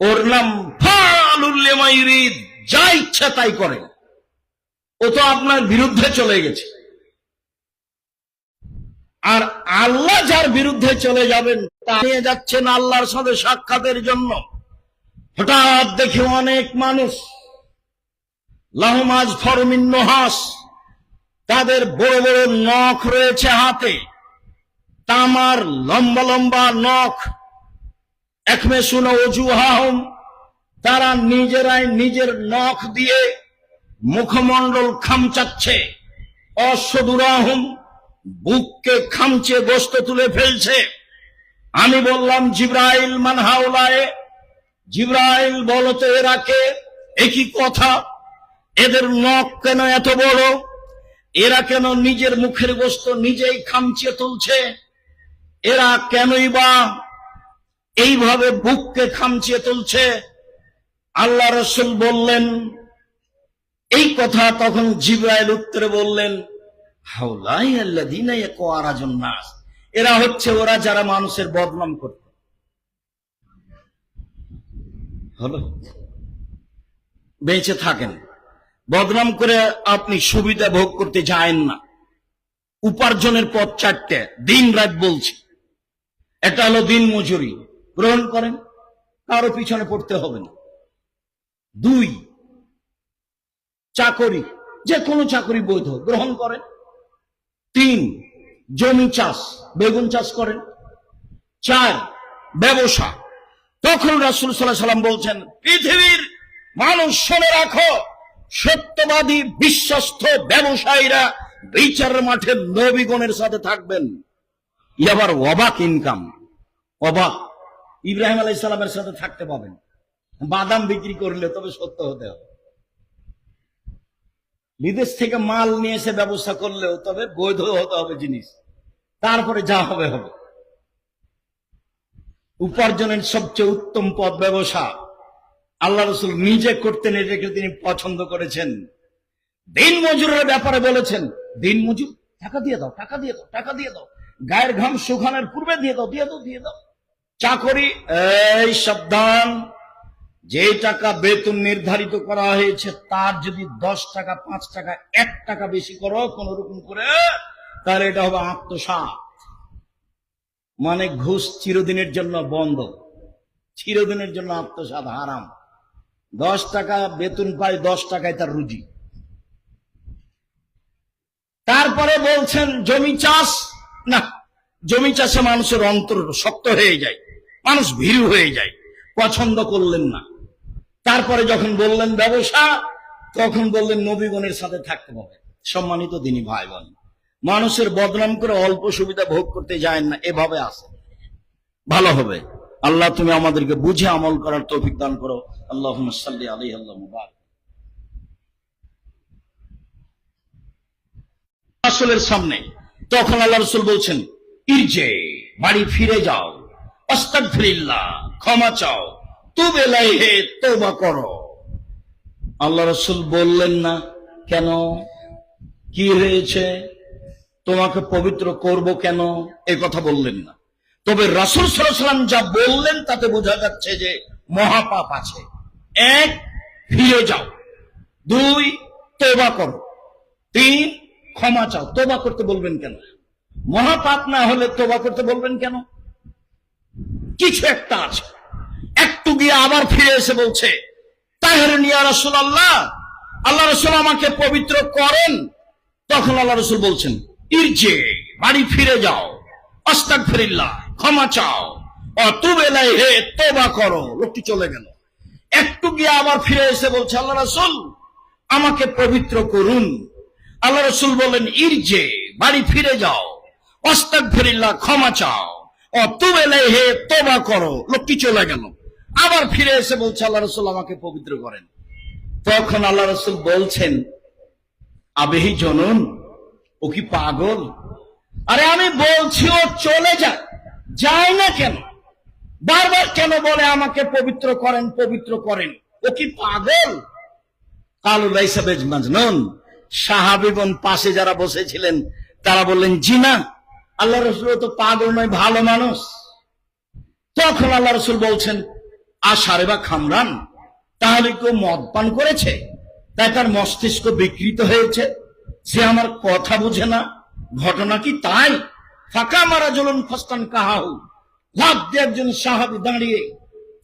ওর নাম ফাআলুল লিমা ইউরিদ, যা ইচ্ছা তাই করে। ও তো আপনার বিরুদ্ধে চলে গেছে। আর আল্লাহ যার বিরুদ্ধে চলে যাবেন, তা নিয়ে যাচ্ছেন আল্লাহর সাথে সাক্ষাতের জন্য। হঠাৎ দেখে অনেক মানুষ, লাহুম আযফারু মিন নুহাস, তাদের বড় বড় নখ রয়েছে হাতে, তামার লম্বা লম্বা নখ। ইয়াকমিসুনা ওজুহাহুম, তারা নিজেরাই নিজের নখ দিয়ে মুখমণ্ডল খামচাচ্ছে। অসদুরাহুম, বুককে খামচে গোশত তুলে ফেলছে। আমি বললাম, জিবরাইল মান হাউলায়ে, জিবরাইল বলতো এরা কে? একই কথা, এদের নখ কেন এত বড়? এরা কেন নিজের মুখের গোশত নিজেই খামচিয়ে তুলছে? এরা কেনই বা এইভাবে বুককে খামচিয়ে তুলছে? আল্লাহ রাসূল বললেন এই কথা। তখন জিবরাইল উত্তরে বললেন, হাউলাই আল্লাযীনা ইয়াকুরাজুন নাস, এরা হচ্ছে ওরা যারা মানুষের বদনাম করত। হলো, বেঁচে থাকেন, বদনাম করে আপনি সুবিধা ভোগ করতে যায়েন না। উপার্জনের পথ চারটে, দিন রাত বলছি। একটা হলো দিন মজুরি, গ্রহণ করেন, কারো পিছনে পড়তে হবে না। 2, চাকরি, যে কোনো চাকরি বৈধ, গ্রহণ করেন। 3, জমি চাষ, বেগুন চাষ করেন। 4, ব্যবসা। তখন রাসূল সাল্লাল্লাহু আলাইহি ওয়াসাল্লাম বলছেন, পৃথিবীর মানুষ শুনে রাখো, সত্যবাদী বিশ্বস্ত ব্যবসায়ীরা বিচারের মাঠে নবীগণের সাথে থাকবেন। আবার অবাক ইনকাম, অবাক। ইব্রাহিম আলাইহিস সালামের সাথে থাকতে পাবেন। বাদাম বিক্রি করলে তবে সত্য হতে হবে। বিদেশ থেকে মাল নিয়ে এসে ব্যবসা করলেও তবে বৈধ হতে হবে জিনিস, তারপরে যা হবে হবে। উপার্জনের সবচেয়ে উত্তম পথ ব্যবসা। আল্লাহ রাসূল নিজে করতেন, এটাকে তিনি পছন্দ করেছেন। দিন মজুরের ব্যাপারে বলেছেন, দিন মজুর টাকা দিয়ে দাও, টাকা দিয়ে দাও, টাকা দিয়ে দাও, গায়ের ঘাম শুকানোর পূর্বে দিয়ে দাও, দিয়ে দাও, দিয়ে দাও। চাকরি, এই সাবধান, যে টাকা বেতন নির্ধারিত করা হয়েছে তার যদি 10 টাকা, 5 টাকা, 1 টাকা বেশি করো কোন রকম করে, তাহলে এটা হবে আত্মসাৎ। মানে ঘুষ চিরদিনের জন্য বন্ধ, চিরদিনের জন্য আত্মসাৎ হারাম। 10 টাকা বেতন পায়, 10 টাকায় তার রুজি। তারপরে বলছেন জমি চাষ, না, জমি চাষে মানুষের অন্তর শক্ত হয়ে যায়, মানুষ ভীরু হয়ে যায়, পছন্দ করলেন না। তারপরে যখন বললেন ব্যবসা, তখন বললেন নবীগণের সাথে থাকতে হবে। সম্মানিত দিনী ভাই বোন, মানুষের বদনাম করে অল্প সুবিধা ভোগ করতে যায় না, এভাবে আসে, ভালো হবে। আল্লাহ তুমি আমাদেরকে বুঝে আমল করার তৌফিক দান করো। আল্লাহুম্মা সাল্লি আলাইহি আল্লাহুম্মা বারিক। রাসূলের সামনে তখন আল্লাহ রাসূল বলছেন, ইরজে, বাড়ি ফিরে যাও, আস্তাগফিরিল্লাহ, ক্ষমা চাও, তুব ইলাইহি, তওবা করো। আল্লাহ রাসূল বললেন না কেন, কি হয়েছে, তোমাকে পবিত্র করব কেন, এই কথা বললেন না। তবে রাসূল সাল্লাল্লাহু আলাইহি ওয়াসাল্লাম যা বললেন তাতে বোঝা যাচ্ছে যে মহাপাপ আছে। 1, ফিরে যাও। 2, তওবা করো। 3, ক্ষমা চাও। তওবা করতে বলবেন কেন? মহাপাপ না হলে তওবা করতে বলবেন কেন? কিছু একটা আছে। একটু গিয়ে আবার ফিরে এসে বলছে, তাহিরুন ইয়া রাসূলুল্লাহ, আল্লাহ রাসূল আমাকে পবিত্র করেন। তখন আল্লাহ রাসূল বলছেন, ইরজি, বাড়ি ফিরে যাও, আস্তাগফিরিল্লাহ, ক্ষমা চাও, তুব ইলাইহি, তওবা করো। লোকটি চলে গেল। একটু গিয়ে আবার ফিরে এসে বলছে, আল্লাহ রাসূল আমাকে পবিত্র করুন। আল্লাহ রাসূল বললেন, ইরজি, বাড়ি ফিরে যাও, আস্তাগফিরিল্লাহ, ক্ষমা চাও, তুব ইলাইহি, তওবা করো। লোকটি চলে গেল। আবার ফিরে এসে বলছে, আল্লাহ রাসূল আমাকে পবিত্র করেন। তখন আল্লাহ রাসূল বলছেন, আবেহি জনন, ও কি পাগল? আরে আমি বলছি ও চলে যায়, যায় না কেন? বারবার কেন বলে আমাকে পবিত্র করেন, পবিত্র করেন? ও কি পাগল? কালু লাইসা বিমাজনুন, সাহাবীগণ পাশে যারা বসেছিলেন তারা বললেন, জি না, আল্লাহ রাসূল তো পাগল নয়, ভালো মানুষ। তখন আল্লাহ রাসূল বলছেন, আশারে বা খামরান, তাহলে কেউ মদ পান করেছে, তাই তার মস্তিষ্ক বিকৃত হয়েছে, সে আমার কথা বুঝে না। ঘটনা কি তাই? ফাঁকা মারা জ্বলন ফস্তান কাহাহু, লাফ দিয়ে একজন সাহাবী দাঁড়িয়ে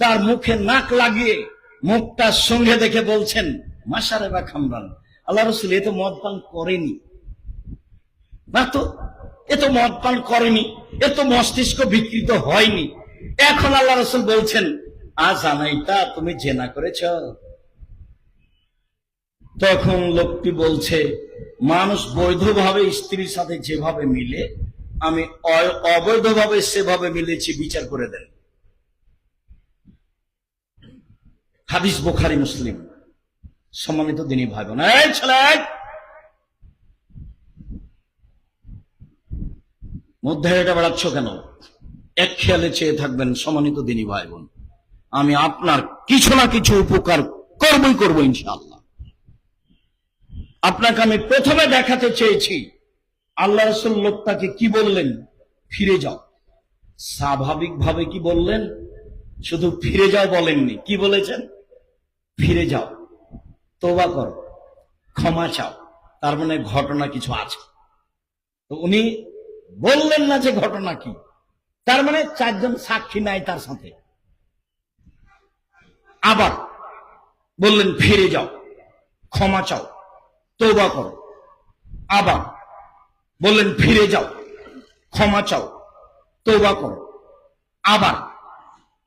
তার মুখে নাক লাগিয়ে মুখটা সঙ্গে দেখে বলছেন, মাশারে বা খামরান, আল্লাহ রাসূল এ তো মদ পান করেনি, না তো, এ তো মদ পান করেনি, এ তো মস্তিষ্ক বিকৃত হয়নি। এখন আল্লাহ রাসূল বলছেন, জানাইতা, তুমি জেনা করেছ? তখন লোকটি বলছে, মানুষ বৈধভাবে স্ত্রীর সাথে যেভাবে মিলে, আমি অবৈধভাবে সেভাবে মিলেছি, বিচার করে দেন। হাদিস বুখারী মুসলিম। সম্মানিত দিনী ভাই বোন, এই ছেলে মধ্যে এটা বেড়াচ্ছ কেন? এক খেয়ালে চেয়ে থাকবেন। সম্মানিত দিনী ভাই বোন, আমি আপনার কিছু না কিছু উপকার করবো ইনশাআল্লাহ। আপনাকে আমি প্রথমে দেখাতে চেয়েছি আল্লাহ রাসূল লোকটাকে কি বললেন? ফিরে যাও। স্বাভাবিকভাবে কি বললেন? শুধু ফিরে যাও বলেননি, কি বলেছেন? ফিরে যাও, তওবা করো, ক্ষমা চাও। তার মানে ঘটনা কিছু আছে। তো উনি বললেন না যে ঘটনা কি। তার মানে চারজন সাক্ষী নাই তার সাথে। আবার বললেন ফিরে যাও, ক্ষমা চাও, তওবা করো। আবার বললেন ফিরে যাও, ক্ষমা চাও, তওবা করো। আবার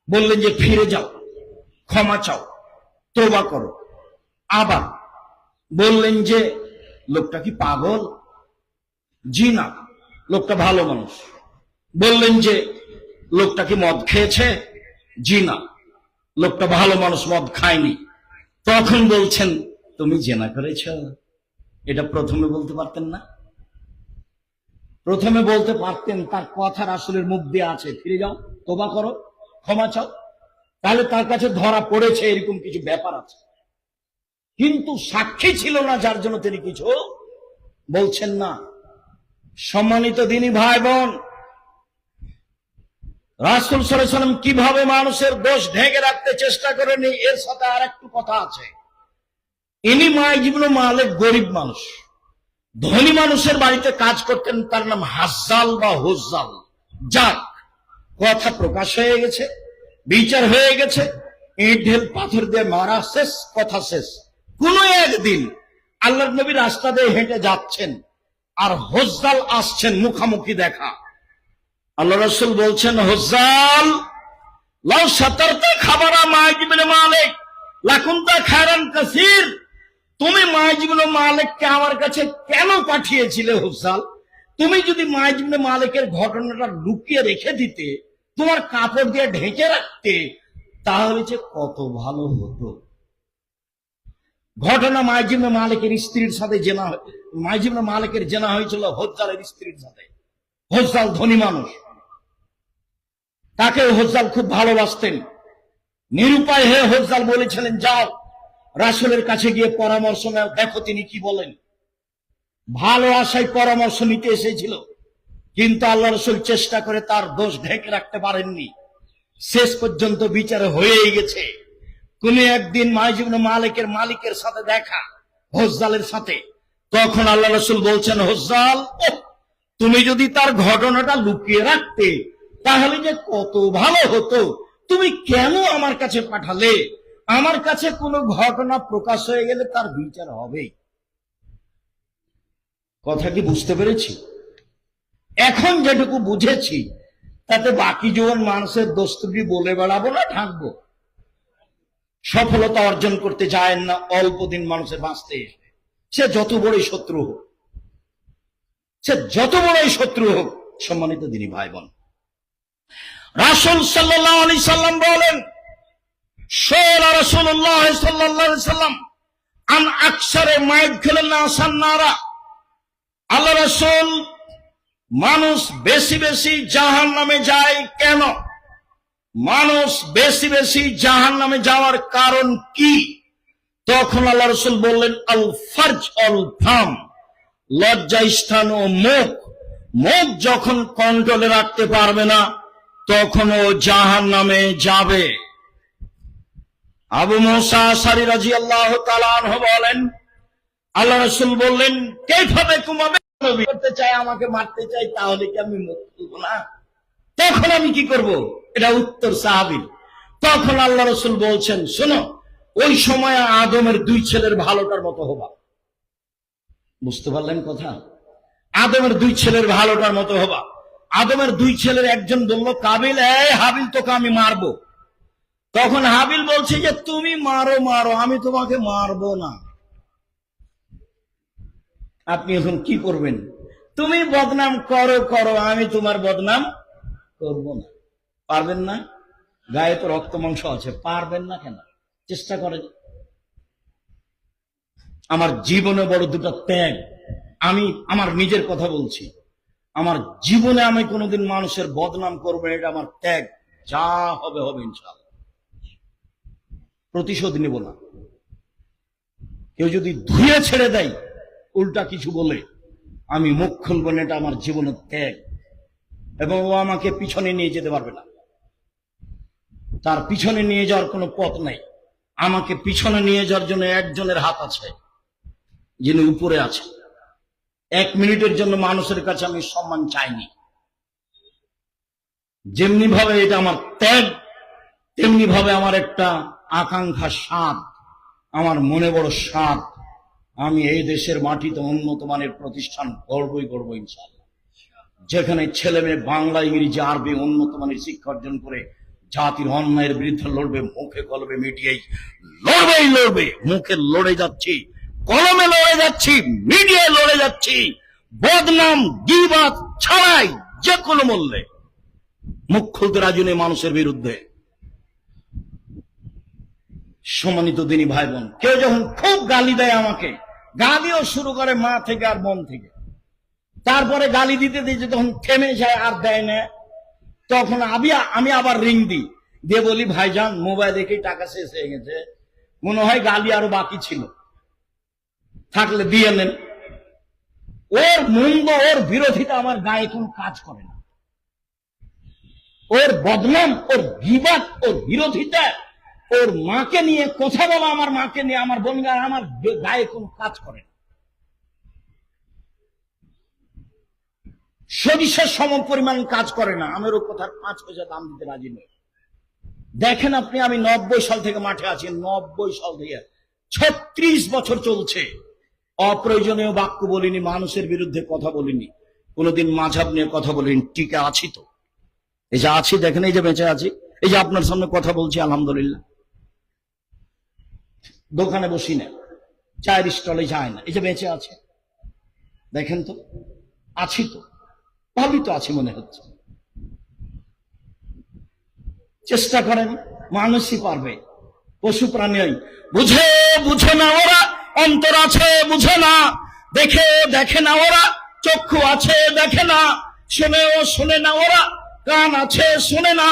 বললেন যে ফিরে যাও, ক্ষমা চাও, তওবা করো। আবার বললেন যে লোকটা কি পাগল? জি না, লোকটা ভালো মানুষ। বললেন যে লোকটা কি মদ খেয়েছে? জি না, লোকটা ভালো মানুষ, মদ খায়নি। তখন বলছেন তুমি জেনা করেছ। এটা প্রথমে বলতে পারতেন না? প্রথমে বলতে পারতেন, তার কথার আসলের মুখ দিয়ে আছে ফিরে যাও, তওবা করো, ক্ষমা চাও। তাহলে তার কাছে ধরা পড়েছে এরকম কিছু ব্যাপার আছে। কিন্তু সাক্ষী ছিল না, যার জন্য তিনি কিছু বলছেন না। সম্মানিত দিনী ভাই বোন, রাসূল সাল্লাল্লাহু আলাইহি ওয়াসাল্লাম কিভাবে মানুষের দোষ ঢেকে রাখতে চেষ্টা করেনি, এর সাথে আর একটু কথা আছে। ইনি মাইজ ইবনে মালিক গরিব মানুষ, ধনী মানুষের বাড়িতে কাজ করতেন। তার নাম হাজ্জাল বা হুজ্জাল। যাক, কথা প্রকাশ হয়ে গেছে, বিচার হয়ে গেছে, ইট ঢেল পাথর দিয়ে মারা শেষ, কথা শেষ। কোন একদিন আল্লাহর নবী রাস্তা দিয়ে হেঁটে যাচ্ছেন, আর হুজ্জাল আসছেন, মুখামুখি দেখা। আল্লাহ রাসূল বলছেন, হুজ্জাল লাউ সাতারতা খাবারা মাইজ ইবনে মালিক লাকুনতা খায়রান কাসীর। তুমি মাইজ ইবনে মালিককে আমার কাছে কেন পাঠিয়েছিলে হুজ্জাল? তুমি যদি মাইজ ইবনে মালিকের ঘটনাটা লুকিয়ে রেখে দিতে, তোমার কাপড় দিয়ে ঢেকে রাখতে, তাহলে যে কত ভালো হতো। ঘটনা মাইজ ইবনে মালিকের স্ত্রীর সাথে জেনা, মাইজ ইবনে মালিকের জেনা হয়েছিল হুজ্জালের স্ত্রীর সাথে। হুজ্জাল ধনী মানুষ, তাকে হুজ্জাল খুব ভালোবাসতেন। নিরুপায় হয়ে হুজ্জাল বলেছিলেন, যাও রাসূলের কাছে গিয়ে পরামর্শ নাও, দেখো তিনি কি বলেন। ভালো আশায় পরামর্শ নিতে এসেছিল, কিন্তু আল্লাহ রাসূল চেষ্টা করে তার দোষ ঢেকে রাখতে পারেননি। শেষ পর্যন্ত বিচার হয়েই গেছে। কোন একদিন মাইজ ইবনে মালিকের মালিকের সাথে দেখা, হুজ্জালের সাথে। তখন আল্লাহ রাসূল বলছেন, হুজ্জাল, তুমি যদি তার ঘটনাটা লুকিয়ে রাখতে, তাহলে যে কত ভালো হতো। তুমি কেন আমার কাছে পাঠালে? আমার কাছে কোনো ঘটনা প্রকাশ হয়ে গেলে তার বিচার হবে। কথা কি বুঝতে পেরেছি? এখন যেটুকু বুঝেছি, তাতে বাকি জীবন মানুষের দোস্তি বলে বেড়াবো না, ঢাকবো। সফলতা অর্জন করতে যায় না অল্প দিন মানুষের বাঁচতে এসে। সে যত বড়ই শত্রু হোক, সে যত বড়ই শত্রু হোক। সম্মানিত দিনী ভাই বোন, রাসূল সাল্লাল্লাহু আলাইহি সাল্লাম বলেন, শালা রাসূলুল্লাহ সাল্লাল্লাহু আলাইহি সাল্লাম আন আকসারে মাইদখিলুন নাসান নারা। আল্লাহ রাসূল, মানুষ বেশি বেশি জাহান্নামে যায় কেন? মানুষ বেশি বেশি জাহান্নামে যাওয়ার কারণ কি? তখন আল্লাহ রাসূল বললেন, আল ফারজ আল ফাম, লজ্জা স্থান ও মুখ। মুখ যখন কন্ট্রোলে রাখতে পারবে না, তখন ও জাহান্নামে যাবে। আবু মুসা আশআরী রাদিয়াল্লাহু তাআলা আনহু বলেন, আল্লাহ রাসূল বললেন, কাইফা বিকুম নবী, করতে চাই, আমাকে মারতে চাই, তাহলে কি আমি মুখ খুলব না? তখন আমি কি করব? এটা উত্তর সাহাবীর। তখন আল্লাহ রাসূল বলছেন, শোনো, ওই সময় আদমের দুই ছেলের ভালোটার মতো হবা। বুঝতে পারলেন কথা? আদমের দুই ছেলের ভালোটার মতো হবা। আদমের দুই ছেলের একজন বলল, কাবিল, এই হাবিল, তোকে আমি মারবো। তখন হাবিল বলছে যে তুমি মারো মারো, আমি তোমাকে মারবো না। আপনি এখন কি করবেন? তুমি বদনাম করো করো, আমি তোমার বদনাম করব না। পারবেন না? গায়ে তো রক্ত মাংস আছে, পারবেন না কেন? চেষ্টা করেন। আমার জীবনে বড় দুটো ত্যাগ। আমি আমার নিজের কথা বলছি, আমার জীবনে আমি কোনোদিন মানুষের বদনাম করবো না, এটা আমার ত্যাগ। যা হবে হবে ইনশাআল্লাহ, প্রতিশোধ নেব না। কেউ যদি ধুয়ে ছেড়ে দেয় উল্টা কিছু বলে, আমি মুখ খুলব না, এটা আমার জীবনের ত্যাগ। এবং ও আমাকে পিছনে নিয়ে যেতে পারবে না, তার পিছনে নিয়ে যাওয়ার কোনো পথ নাই। আমাকে পিছনে নিয়ে যাওয়ার জন্য একজনের হাত আছে, যিনি উপরে আছে। 1 মিনিটের জন্য মানুষের কাছে আমি সম্মান চাইনি। যেমনি ভাবে এটা আমার ত্যাগ, তেমনি ভাবে আমার একটা আকাঙ্ক্ষা, স্বাদ, আমার মনে বড় স্বাদ, আমি এই দেশের মাটিতে উন্নত মানের প্রতিষ্ঠান গড়বই গড়ব ইনশাআল্লাহ, যেখানে ছেলে মেয়ে বাংলা, ইংরেজি, আরবি উন্নত মানের শিক্ষা অর্জন করে জাতির অন্যায়ের বিরুদ্ধে লড়বে। মুখে কলমে মিডিয়ায় লড়বেই লড়বে, মুখে লড়ে যাচ্ছি, কলমে লড়ে যাচ্ছি, মিডিয়ায় লড়ে যাচ্ছি, বদনাম গীবত ছাড়াই যে কোনো মূল্যে মুখ খুলতে রাজি নেই মানুষের বিরুদ্ধে। সম্মানিত দিনী ভাই বোন, কেউ যখন খুব গালি দেয় আমাকে, গালিও শুরু করে মা থেকে আর মন থেকে, তারপরে গালি দিতে দিতে তখন থেমে যায় আর দেয় না, তখন আমি আবার রিং দিই, দিয়ে বলি ভাইজান মোবাইল দেখেই টাকা শেষ হয়ে গেছে, মনে হয় গালি আরো বাকি ছিল, থাকলে দিয়ে নেন। ওর মন্দ, ওর বিরোধিতা আমার গায়ে কোনো কাজ করে না। ওর বদনাম, ওর গীবত, ওর বিরোধিতা, ওর মাকে নিয়ে কথা বলা, আমার মাকে নিয়ে, আমার বোনগার, আমার গায়ে কোনো কাজ করে না। সরিষার সম পরিমাণ কাজ করে না। আমার ও কথার 5 পয়সা দাম দিতে রাজি নই। দেখেন আপনি, আমি 90 সাল থেকে মাঠে আছি, 90 সাল থেকে 36 বছর চলছে। অপ্রয়োজনীয় বাক্য বলিনি, মানুষের বিরুদ্ধে কথা বলিনি, কোনোদিন মাঝহাব নিয়ে কথা বলিনি। টিকে আছি তো, এই যে আছি দেখেন, এই যে বেঁচে আছি, এই যে আপনার সামনে কথা বলছি আলহামদুলিল্লাহ। দোকানে বসি না, চায়ের স্টলে যায় না, এই যে বেঁচে আছে দেখেন তো, আছি তো, ভাবি তো আছি মনে হচ্ছে। চেষ্টা করেন, মানুষই পারবে, পশু প্রাণী বুঝে বুঝে না ওরা, অন্তর আছে বুঝে না, দেখে দেখে না ওরা, চক্ষু আছে দেখে না, শোনেও শোনে না ওরা, কান আছে শোনে না,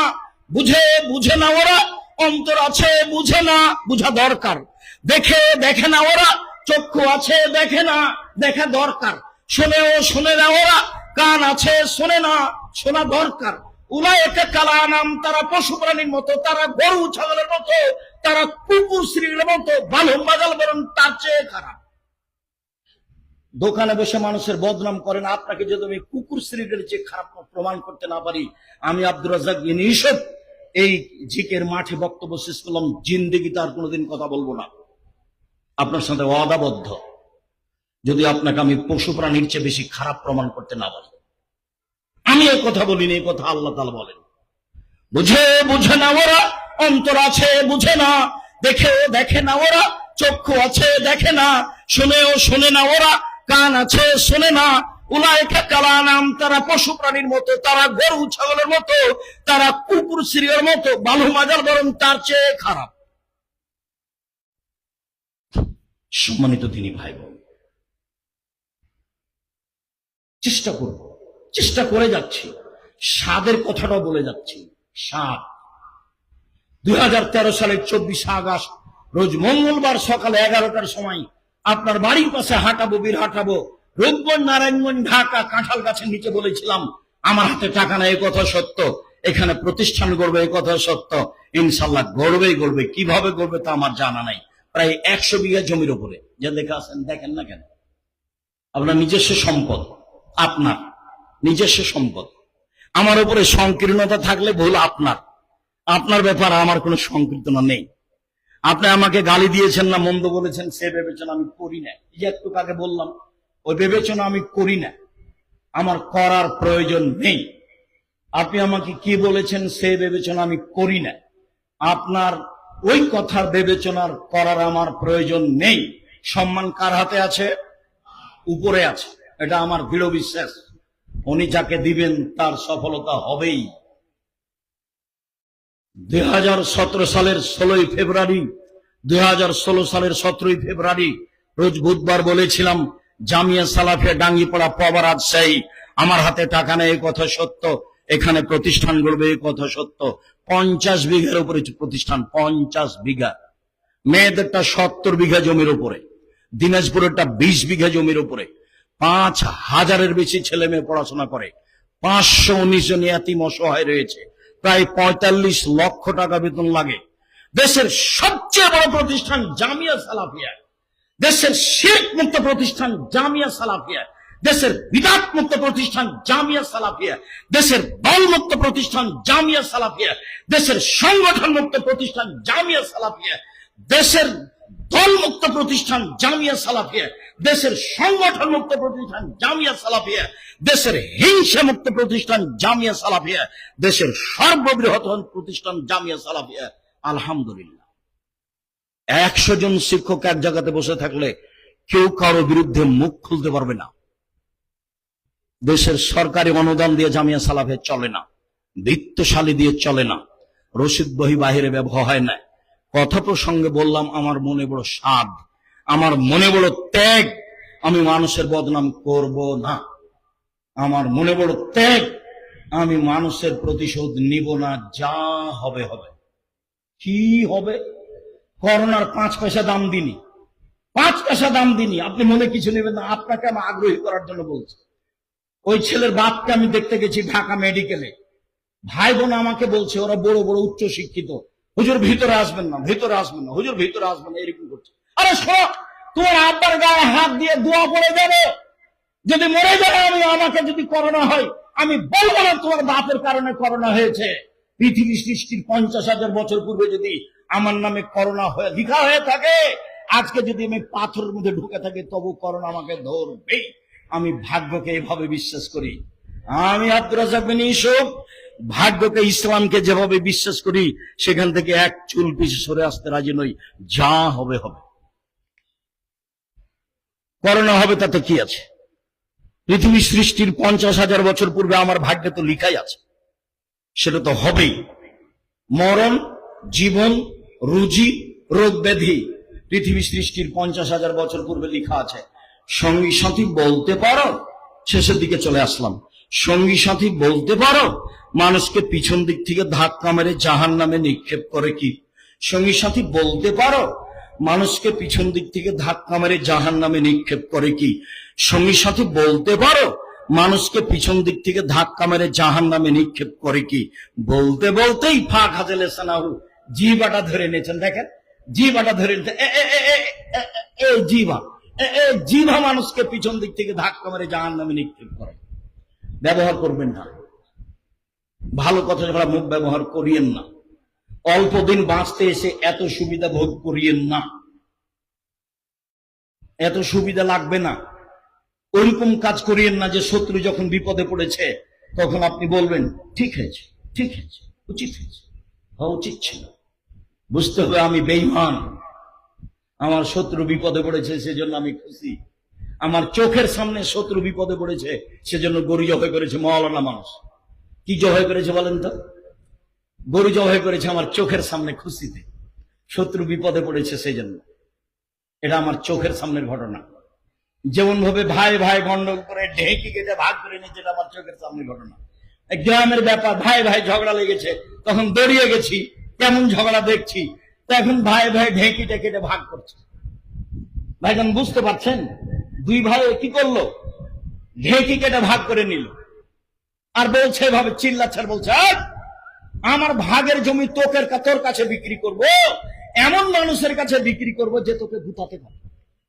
বুঝে বুঝে না ওরা, অন্তর আছে বুঝে না, বুঝা দরকার। দেখে দেখে না ওরা, চক্ষু আছে দেখে না, দেখা দরকার। শোনেও শোনে না ওরা, কান আছে শোনে না, শোনা দরকার। উলায়েকা কালানাম, তারা পশু প্রাণীর মতো, তারা গরু ছাগলের মতো, তারা কুকুর শ্রীর মতো, বালুম বাজাল বরং তার চেয়ে খারাপ। দোকানে বসে মানুষের বদনাম করেন, আপনাকে যদি আমি কুকুর শ্রীর চেয়ে খারাপ প্রমাণ করতে না পারি, আমি আব্দুর রাজ্জাক বিন ইউসুফ এই জিকের মাঠে বক্তব্য শেষ করলাম, জিন্দেগিতে আর কোনোদিন কথা বলবো না। আপনার সাথে ওয়াদাবদ্ধ, যদি আপনাকে আমি পশু প্রাণীর চেয়ে বেশি খারাপ প্রমাণ করতে না পারি। আমি এই কথা বলিনি, এই কথা আল্লাহ তাআলা বলেন। বুঝে বুঝে না ওরা, অন্তর আছে বুঝে না, দেখে দেখে না ওরা, চক্ষু আছে দেখে না, শুনেও শোনে না ওরা, কান আছে শোনে না। উলায়েকা কালানাম, তারা পশু প্রাণীর মতো, তারা গরু ছাগলের মতো, তারা কুকুর শ্রীর মতো, বালু মাজাল বরং তার চেয়ে খারাপ। সম্মানিত দিনী ভাই বোন, চেষ্টা করব, চেষ্টা করে যাচ্ছি, স্বাদের কথাটাও বলে যাচ্ছি। স্বাদ 2013 সালের 24 আগস্ট রোজ মঙ্গলবার সকালে 11টার সময় আপনার বাড়ির পাশে হাঁটাবো, বীর হাঁটাবো, রূপগঞ্জ, নারায়ণগঞ্জ, ঢাকা, কাঁঠাল গাছের নিচে বলেছিলাম আমার হাতে টাকা নেই, এই কথা সত্য, এখানে প্রতিষ্ঠান গড়বে, এই কথা সত্য, ইনশাল্লাহ গড়বেই গড়বে। কিভাবে গড়বে তা আমার জানা নাই। প্রায় 100 বিঘা জমির উপরে, যে লেখা আছেন দেখেন না কেন, আপনার নিজস্ব সম্পদ, আপনার নিজস্ব সম্পদ। আমার উপরে সংকীর্ণতা থাকলে ভুল আপনার, আপনার ব্যাপার, আমার কোনো সংকীর্ণতা নেই। আপনি আমাকে গালি দিয়েছেন না, মন্দ বলেছেন, সে বিবেচনা আমি করি না। এই যে একটু আগে বললাম, ওই বিবেচনা আমি করি না, আমার করার প্রয়োজন নেই। আপনি আমাকে কি বলেছেন সে বিবেচনা আমি করি না, আপনার ওই কথার বিবেচনার করার আমার প্রয়োজন নেই। সম্মান কার হাতে আছে? উপরে আছে, এটা আমার দৃঢ় বিশ্বাস। উনি যাকে দিবেন তার সফলতা হবেই। 2017 সালের 16 ফেব্রুয়ারি 2016 সালের 17 ফেব্রুয়ারি রোজ বুধবার বলেছিলাম জামিয়া সালাফিয়া ডাঙ্গিপাড়া পাওয়া রাজশাহী, আমার হাতে টাকা নেই এই কথা সত্য, এখানে প্রতিষ্ঠান গড়বে এই কথা সত্য। 50 বিঘার উপরে প্রতিষ্ঠান, 50 বিঘা। মেয়েদেরটা 70 বিঘা জমির উপরে, দিনাজপুরেরটা 20 বিঘা জমির উপরে। 5000-এর বেশি ছেলে মেয়ে পড়াশোনা করে, 519 জন ইয়াতীম অসহায় রয়েছে, প্রায় 45 লক্ষ টাকা বেতন লাগে। দেশের সবচেয়ে বড় প্রতিষ্ঠান জামিয়া সালাফিয়া, দেশের শিরক মুক্ত প্রতিষ্ঠান জামিয়া সালাফিয়া, দেশের বিদআত মুক্ত প্রতিষ্ঠান জামিয়া সালাফিয়া, দেশের দল মুক্ত প্রতিষ্ঠান জামিয়া সালাফিয়া, দেশের সংগঠন মুক্ত প্রতিষ্ঠান জামিয়া সালাফিয়া, দেশের দল মুক্ত প্রতিষ্ঠান জামিয়া সালাফিয়া, দেশের সংগঠন মুক্ত প্রতিষ্ঠান জামিয়া সালাফিয়া, দেশের হিংসা মুক্ত প্রতিষ্ঠান জামিয়া সালাফিয়া, দেশের সর্ববৃহৎ প্রতিষ্ঠান জামিয়া সালাফিয়া। আলহামদুলিল্লাহ, 100 জন শিক্ষক এক জায়গাতে বসে থাকলে কেউ কারো বিরুদ্ধে মুখ খুলতে পারবে না। দেশের সরকারি অনুদান দিয়ে জামিয়া সালাফিয়া চলে না, বিত্তশালী দিয়ে চলে না, রশিদ বহি বাহিরে ব্যবহার হয় না। কথা প্রসঙ্গে বললাম, আমার মনে বড় সাধ, আমার মনে বড় ত্যাগ, আমি মানুষের বদনাম করব না। আমার মনে বড় ত্যাগ, আমি মানুষের প্রতিশোধ নিব না, যা হবে হবে। কি হবে? করোনার 5 পয়সা দাম দিনি, 5 পয়সা দাম দিনি, আপনি মনে কিছু নেবেন না, আপনাকে আমি আগ্রহী করার জন্য বলছি। ওই ছেলের বাপকে আমি দেখতে গেছি ঢাকা মেডিকেলে, ভাই বোন আমাকে বলছে, ওরা বড় বড় উচ্চ শিক্ষিত, হুজুর ভিতরে আসবেন না, ভিতরে আসবেন না, হুজুর ভিতরে আসবেন না, এরকম করছে। আরে শোনো, তোমার আব্বার গায়ে হাত দিয়ে দোয়া করে যাবে, যদি মরে যায়, আমাকে যদি করোনা হয়, আমি বলবো না তোমার বাপের কারণে করোনা হয়েছে। পৃথিবী সৃষ্টির 50,000 বছর পূর্বে যদি আমার নামে করোনা হয়ে লিখা হয়ে থাকে, আজকে যদি আমি পাথরের মধ্যে ঢুকে থাকি, তবু করোনা আমাকে ধরবেই। আমি ভাগ্যকে এভাবে বিশ্বাস করি। আমি আব্দুর রাজ্জাক বিন ইউসুফ ভাগ্যকে, ইসলামকে যেভাবে বিশ্বাস করি, সেখান থেকে এক চুল পিছু সরে আসতে রাজি নই। যা হবে হবে। করোনা হবে তাতে কি আছে? পৃথিবী সৃষ্টির 50,000 বছর পূর্বে আমার ভাগ্যে তো লিখাই আছে, সেটা তো হবেই। মরণ, জীবন, রুজি, রোগ ব্যাধি পৃথিবী সৃষ্টির 50,000 বছর পূর্বে লেখা আছে। সঙ্গী সাথী বলতে পারো, শেষের দিকে চলে আসলাম, সঙ্গী সাথী বলতে পারো মানুষকে পিছন দিক থেকে ধাক্কা মেরে জাহান্নামে নিক্ষেপ করে কি? সঙ্গী সাথী বলতে পারো মানুষকে পিছন দিক থেকে ধাক্কা মেরে জাহান্নামে নিক্ষেপ করে কি? সঙ্গী সাথী বলতে পারো মানুষকে পিছন দিক থেকে ধাক্কা মেরে জাহান্নামে নিক্ষেপ করে কি? বলতে বলতেই ফাঁক হাজেলে সানাহু, জিহ্বাটা ধরে নিয়েছেন। দেখেন, জিহ্বাটা ধরে নিয়েছেন, এই জিহ্বা, জিহ্বা মানুষকে পিছন দিক থেকে ধাক্কা মেরে জাহান্নামে নিক্ষেপ করে। ব্যবহার করবেন না, ভালো কথা ছাড়া মুখ ব্যবহার করিয়েন না। অল্প দিন বাঁচতে এসে এত সুবিধা ভোগ করিয়েন না, এত সুবিধা লাগবে না। ওইরকম কাজ করিয়েন না যে শত্রু যখন বিপদে পড়েছে তখন আপনি বলবেন ঠিক হয়েছে, ঠিক হয়েছে, উচিত হয়েছে, হওয়া উচিত ছিল। বুঝতে হবে আমি বেঈমান, আমার শত্রু বিপদে পড়েছে সেজন্য আমি খুশি। আমার চোখের সামনে শত্রু বিপদে পড়েছে সেজন্য গরু জবাই করেছে মাওলানা মানুষ। কি জবাই করেছে বলেন তো? গরু জবাই করেছে আমার চোখের সামনে খুশিতে। শত্রু বিপদে পড়েছে সেই জন্য। এটা আমার চোখের সামনের ঘটনা। যেমন ভাবে ভাই ভাই গন্ডগোল করে ঢেঁকি কেটে ভাগ করে নিচ্ছে, এটা আমার চোখের সামনের ঘটনা। গ্রামের ব্যাপার, ভাই ভাই ঝগড়া লেগেছে, তখন দৌড়িয়ে গেছি, কেমন ঝগড়া দেখছি, তো এখন ভাই ভাই ঢেঁকিটা কেটে ভাগ করছে। ভাইজান বুঝতে পারছেন? দুই ভাই কি করলো? ঢেঁকি কেটে ভাগ করে নিল। আর বলছে এভাবে চিল্লাচ্ছার, বলছে আমার ভাগের জমি তোর কাছে বিক্রি করব, এমন মানুষের কাছে বিক্রি করব যে তোকে গুতাতে পারে।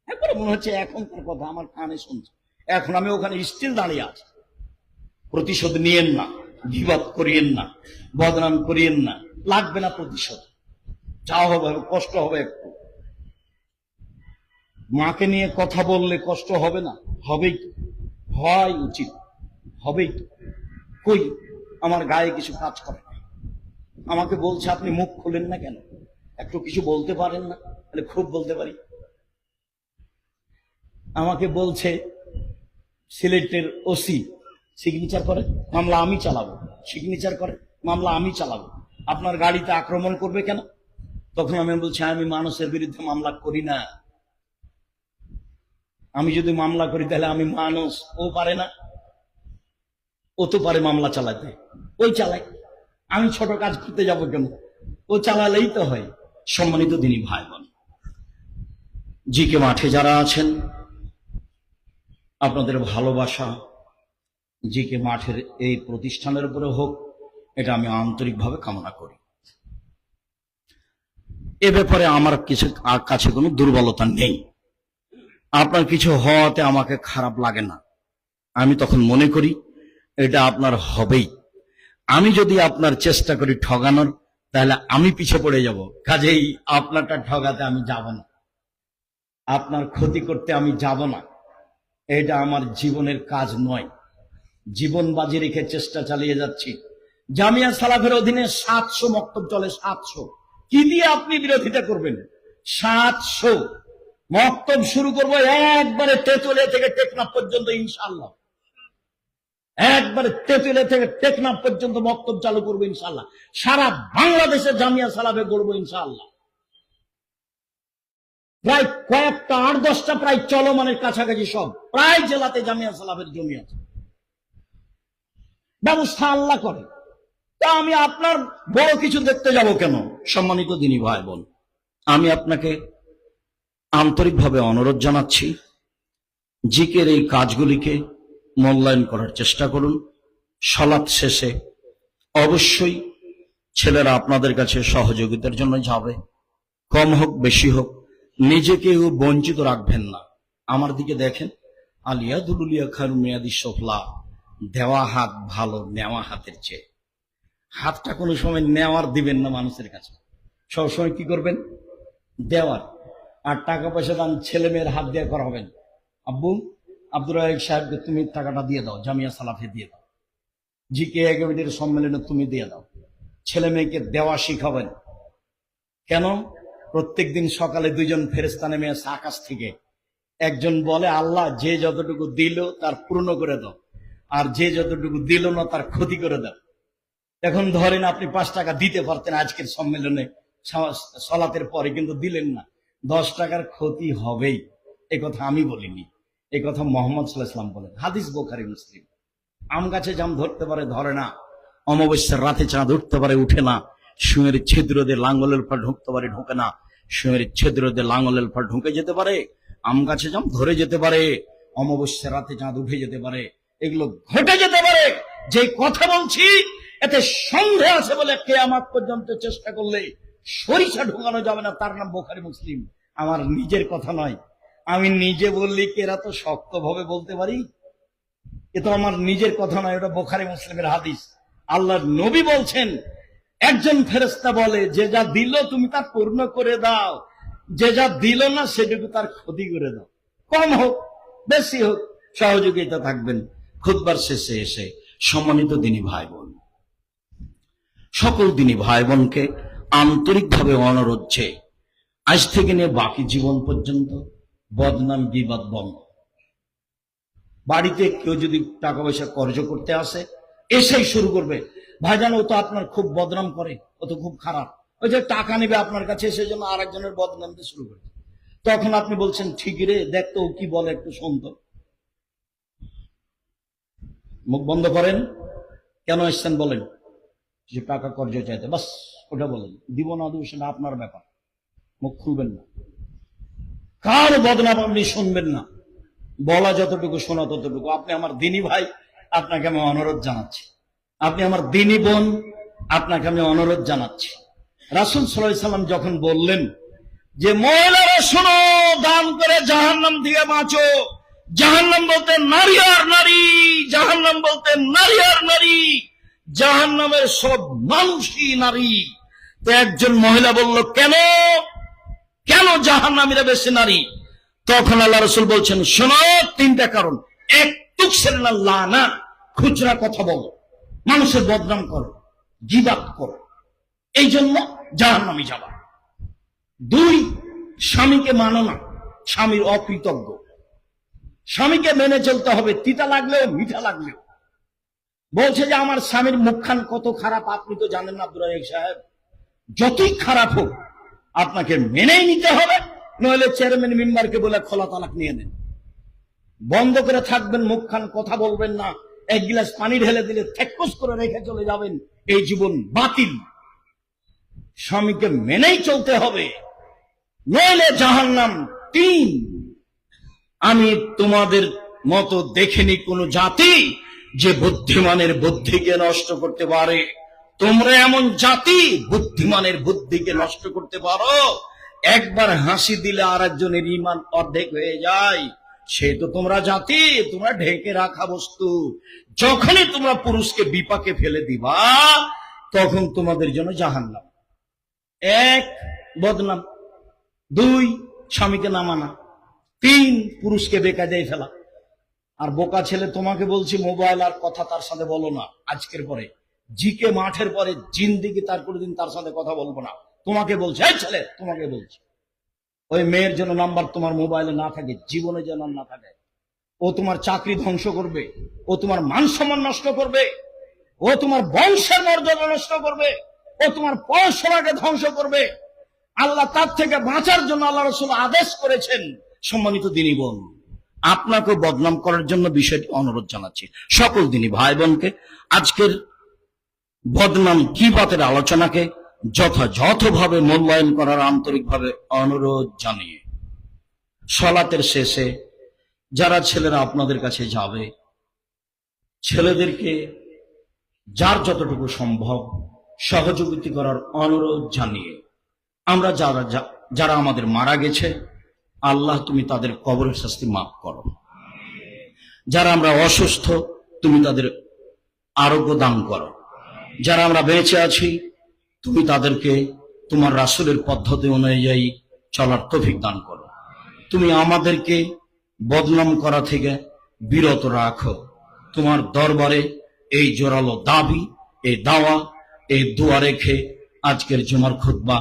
একবারে মনে হচ্ছে এখনকার কথা আমার কানে শুনছে। এখন আমি ওখানে স্টিল দাঁড়িয়ে আছি। প্রতিশোধ নিয়েন না, গীবত করিয়েন না, বদনাম করিয়েন না, লাগবে না প্রতিশোধ। যা হবে কষ্ট হবে একটু। মাকে নিয়ে কথা বললে কষ্ট হবে না? হবেই তো, হয় উচিত, হবেই তো। কই আমার গায়ে কিছু কাজ করে না, আমাকে বলছে আপনি মুখ খোলেন না কেন, একটু কিছু বলতে পারেন না? তাহলে খুব বলতে পারি। আমাকে বলছে সিলেটের ওসি সিগনেচার করে মামলা আমি চালাবো, সিগনেচার করে মামলা আমি চালাবো। আপনার গাড়িতে আক্রমণ করবে কেন? তখন আমি বলছি আমি মানুষের বিরুদ্ধে মামলা করি না। আমি যদি মামলা করি তাহলে আমি মানুষ, ও পারে না? ও তো পারে মামলা চালাতে, ওই চালায়। আমি ছোট কাজ করতে যাব কেন? ও চালালেই তো হয়। সম্মানিত দিনী ভাই বোন, জিকে মাঠে যারা আছেন, আপনাদের ভালোবাসা জিকে মাঠের এই প্রতিষ্ঠানের উপরে হোক, এটা আমি আন্তরিকভাবে কামনা করি। এ ব্যাপারে আমার কিছু কাছে কোনো দুর্বলতা নেই। আপনার কিছু হওয়াতে আমাকে খারাপ লাগে না। আমি তখন মনে করি এটা আপনার হবেই। আমি যদি আপনার চেষ্টা করি ঠগানোর, তাহলে আমি পিছে পড়ে যাব। কাজেই আপনারটা ঠগাতে আমি যাব না, আপনার ক্ষতি করতে আমি যাব না। এটা আমার জীবনের কাজ নয়। জীবন বাজি রেখে চেষ্টা চালিয়ে যাচ্ছি। জামিয়া সালাফের অধীনে 700 মক্তব চলে। 700 কি দিয়ে আপনি বিরোধিতা করবেন? 700 মক্তব শুরু করবো একবারে তেতুলিয়া থেকে টেকনাফ পর্যন্ত, ইনশাআল্লাহ। একবারে তেতুলিয়া থেকে টেকনাফ পর্যন্ত মক্তব চালু করবো ইনশাআল্লাহ। সারা বাংলাদেশে জামিয়া সালাফে করবো ইনশাআল্লাহ। প্রায় কয়েকটা 8-10টা প্রায় চলমানের কাছাকাছি সব প্রায় জেলাতে জামিয়া সালাফের জমি আছে। ব্যবস্থা আল্লাহ করে। তা আমি আপনার বড় কিছু দেখতে যাব কেন? সম্মানিত দিনী ভাই বোন, আমি আপনাকে আন্তরিকভাবে অনুরোধ জানাচ্ছি, জিকের এই কাজগুলিকে মূল্যায়ন করার চেষ্টা করুন। সালাত শেষে অবশ্যই ছেলেরা আপনাদের কাছে সহযোগিতার জন্য যাবে, কম হোক বেশি হোক, নিজেকেও বঞ্চিত রাখবেন না। আমার দিকে দেখেন, আলিয়া দুলুলিয়া খারু মেয়াদি সফলা, দেওয়া হাত ভালো নেওয়া হাতের চেয়ে। হাতটা কোনো সময় নেওয়ার দিবেন না মানুষের কাছে, সবসময় কি করবেন? দেওয়ার। আর টাকা পয়সা দান ছেলে মেয়ের হাত দিয়ে করাবেন। আব্বু, আব্দুর রাজাক সাহেবকে তুমি টাকাটা দিয়ে দাও, জামিয়া সালাফে দিয়ে দাও, জিকে একাডেমির সম্মেলনে তুমি দিয়ে দাও। ছেলে মেয়েকে দেওয়া শিখাবেন। কেন? প্রত্যেক দিন সকালে 2জন ফেরেশতা নেমে আসে আকাশ থেকে। একজন বলে, আল্লাহ যে যতটুকু দিল তার পূর্ণ করে দাও, আর যে যতটুকু দিল না তার ক্ষতি করে দাও। এখন ধরেন আপনি 5 টাকা দিতে পারতেন আজকের সম্মেলনে সলাতের পরে, কিন্তু দিলেন না, 10 টাকার ক্ষতি হবেই। এ কথা আমি বলিনি, এ কথা মোহাম্মদ সাল্লাল্লাহু আলাইহি ওয়াসাল্লাম বলেন। হাদিস বুখারী মুসলিম। আম গাছে জাম ধরতে পারে, ধরে না। অমাবস্যার রাতে চাঁদ উঠতে পারে, উঠে না। সুঁয়ের ছিদ্র দিয়ে লাঙ্গলের পর ঢুকতে পারে, ঢোকে না। সুঁয়ের ছিদ্র দিয়ে লাঙ্গলের পর ঢুকে যেতে পারে। আম গাছে জাম ধরে যেতে পারে, অমাবস্যার রাতে চাঁদ উঠে যেতে পারে, এগুলো ঘটে যেতে পারে। যে কথা বলছি এতে সন্দেহ আছে বলে কিয়ামত পর্যন্ত চেষ্টা করলে সরিষা ঢোকানো যাবে না, তার নাম বুখারী মুসলিম। আমার নিজের কথা নয়। আমি নিজে বললি কি এরা তো শক্তভাবে বলতে পারি, এ তো আমার নিজের কথা নয়, ওটা বুখারী মুসলিমের হাদিস। আল্লাহর নবী বলছেন, একজন ফেরেশতা বলে, যে যা দিল তুমি তা পূর্ণ করে দাও, যে যা দিল না সেটুকু তার ক্ষতি করে দাও। কম হোক বেশি হোক সহযোগিতা থাকবেন। খুতবার শেষে এসে সম্মানিত দিনী ভাই বোন, সকল দিনী ভাই বোনকে আন্তরিকভাবে অনুরোধ, যে আজ থেকে নিয়ে বাকি জীবন পর্যন্ত বদনাম গীবত বন্ধ। বাড়িতে কেউ যদি টাকা পয়সা কর্জ করতে আসে, এসেই শুরু করবে, ভাইজান ও তো আপনার খুব বদনাম করে, ও তো খুব খারাপ, ওই যে টাকা নেবে আপনার কাছে, সেই জন্য আরেকজনের বদনাম দিয়ে শুরু করে। তখন আপনি বলছেন, ঠিক রে, দেখতো ও কি বলে, একটু শুনতো। মুখ বন্ধ করেন। কেন এসছেন বলেন? যে টাকা কর্জ চাইতে, বাস ওটা বলেন। দিব না দিব সেটা আপনার ব্যাপার, মুখ খুলবেন না। কার বদনাম আপনি শুনবেন না, বলা যতটুকু শোনা ততটুকু। আপনি আমার দিনী ভাই, আপনাকে আমি অনুরোধ জানাচ্ছি। আপনি আমার দিনী বোন, আপনাকে আমি অনুরোধ জানাচ্ছি। রাসূল সাল্লাল্লাহু আলাইহি সাল্লাম যখন বললেন যে মহিলারা শোনো, দান করে জাহান্নাম থেকে বাঁচো। জাহান্নাম বলতে নারী আর নারী, জাহান্নাম বলতে নারী আর নারী, জাহান্নামের সব মানুষই নারী। তো একজন মহিলা বলল, কেন কেন জাহান্নামীরা বেশি নারী? তখন আল্লাহ রাসূল বলছেন, শোনো, 3টা কারণ। এক, তুকসিরনা লানা, খুচরা কথা বলো, মানুষের বদনাম করো, গীবাত করো, এই জন্য জাহান্নামী যাবা। 2, স্বামীকে মানো না, স্বামীর অকৃতজ্ঞ। স্বামীকে মেনে চলতে হবে, তিতা লাগলেও মিঠা লাগলেও। বলছে যে আমার স্বামীর মুখখান কত খারাপ, আপনি তো জানেন না আব্দুর রাজাক সাহেব। যতই খারাপ হোক, আপনাকে মেনেই নিতে হবে, নইলে চেয়ারম্যান মেম্বারকে বলে খোলা তালাক নিয়ে নেন। বন্ধ করে থাকবেন, মুখখান কথা বলবেন না, এক গিলাস পানি ঢেলে দিলে থেকস করে রেখে চলে যাবেন, এই জীবন বাতিল। স্বামীকে মেনেই চলতে হবে, নইলে জাহান্নাম। 3, আমি তোমাদের মতো দেখিনি কোন জাতি যে বুদ্ধিমানের বুদ্ধিকে নষ্ট করতে পারে। তোমরা এমন জাতি বুদ্ধিমানের বুদ্ধিকে নষ্ট করতে পারো। একবার হাসি দিলে আর একজনের ঈমান অর্ধেক হয়ে যায়। সে তো তোমরা জাতি, তোমরা ঢেকে রাখা বস্তু। যখনই তোমরা পুরুষকে বিপাকে ফেলে দিবা, তখন তোমাদের জন্য জাহান্নাম। 1, বদনাম। 2, স্বামীকে না মানা। 3, পুরুষকে বেকায়দায় ফেলা। আর বোকা ছেলে, তোমাকে বলছি, মোবাইল আর কথা তার সাথে বলো না। আজকের পরে জিকে মাঠের পরে জিন্দিগি তার কোনোদিন তার সাথে কথা বলবো না। তোমাকে বলছি, এই ছেলে, তোমাকে বলছি, ওই মেয়ের জন্য নাম্বার তোমার মোবাইলে না থাকে, জীবনে যেন না থাকে। ও তোমার চাকরি ধ্বংস করবে, ও তোমার মান সম্মান নষ্ট করবে, ও তোমার বংশের মর্যাদা নষ্ট করবে, ও তোমার পড়াশোনাকে ধ্বংস করবে। আল্লাহ তার থেকে বাঁচার জন্য আল্লাহ রাসূল আদেশ করেছেন। সম্মানিত দিনী বোন, আপনাকে বদনাম করার জন্য বিষয়টি অনুরোধ জানাচ্ছি সকল দিনী ভাই বোনকে। আজকের বদনাম গীবতের আলোচনাকে যথাযথভাবে মূল্যায়ন করার আন্তরিকভাবে অনুরোধ জানিয়ে সালাতের শেষে যারা ছেলেরা আপনাদের কাছে যাবে, ছেলেদেরকে যার যতটুকু সম্ভব সহযোগিতা করার অনুরোধ জানিয়ে, আমরা যারা আমাদের মারা গেছে, আল্লাহ তুমি তাদের কবরের শাস্তি মাফ করো। যারা আমরা অসুস্থ, তুমি তাদের আরোগ্য দান করো। যারা আমরা বেঁচে আছি, তুমি তাদেরকে তোমার রাসূলের পদ্ধতি অনুযায়ী চলার তৌফিক দান করো। তুমি আমাদেরকে বদনাম করা থেকে বিরত রাখো। তোমার দরবারে এই জোরালো দাবি, এই দাওয়া, এই দোয়া রেখে আজকের জুমার খুতবা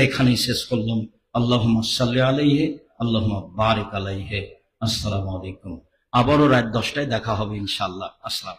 এখানেই শেষ করলাম। আল্লাহুম্মা সাল্লি আলাইহি, আল্লাহুম্মা বারিক আলাইহি। আসসালামু আলাইকুম। আবারও রাত 10টায় দেখা হবে ইনশাআল্লাহ। আসসালাম।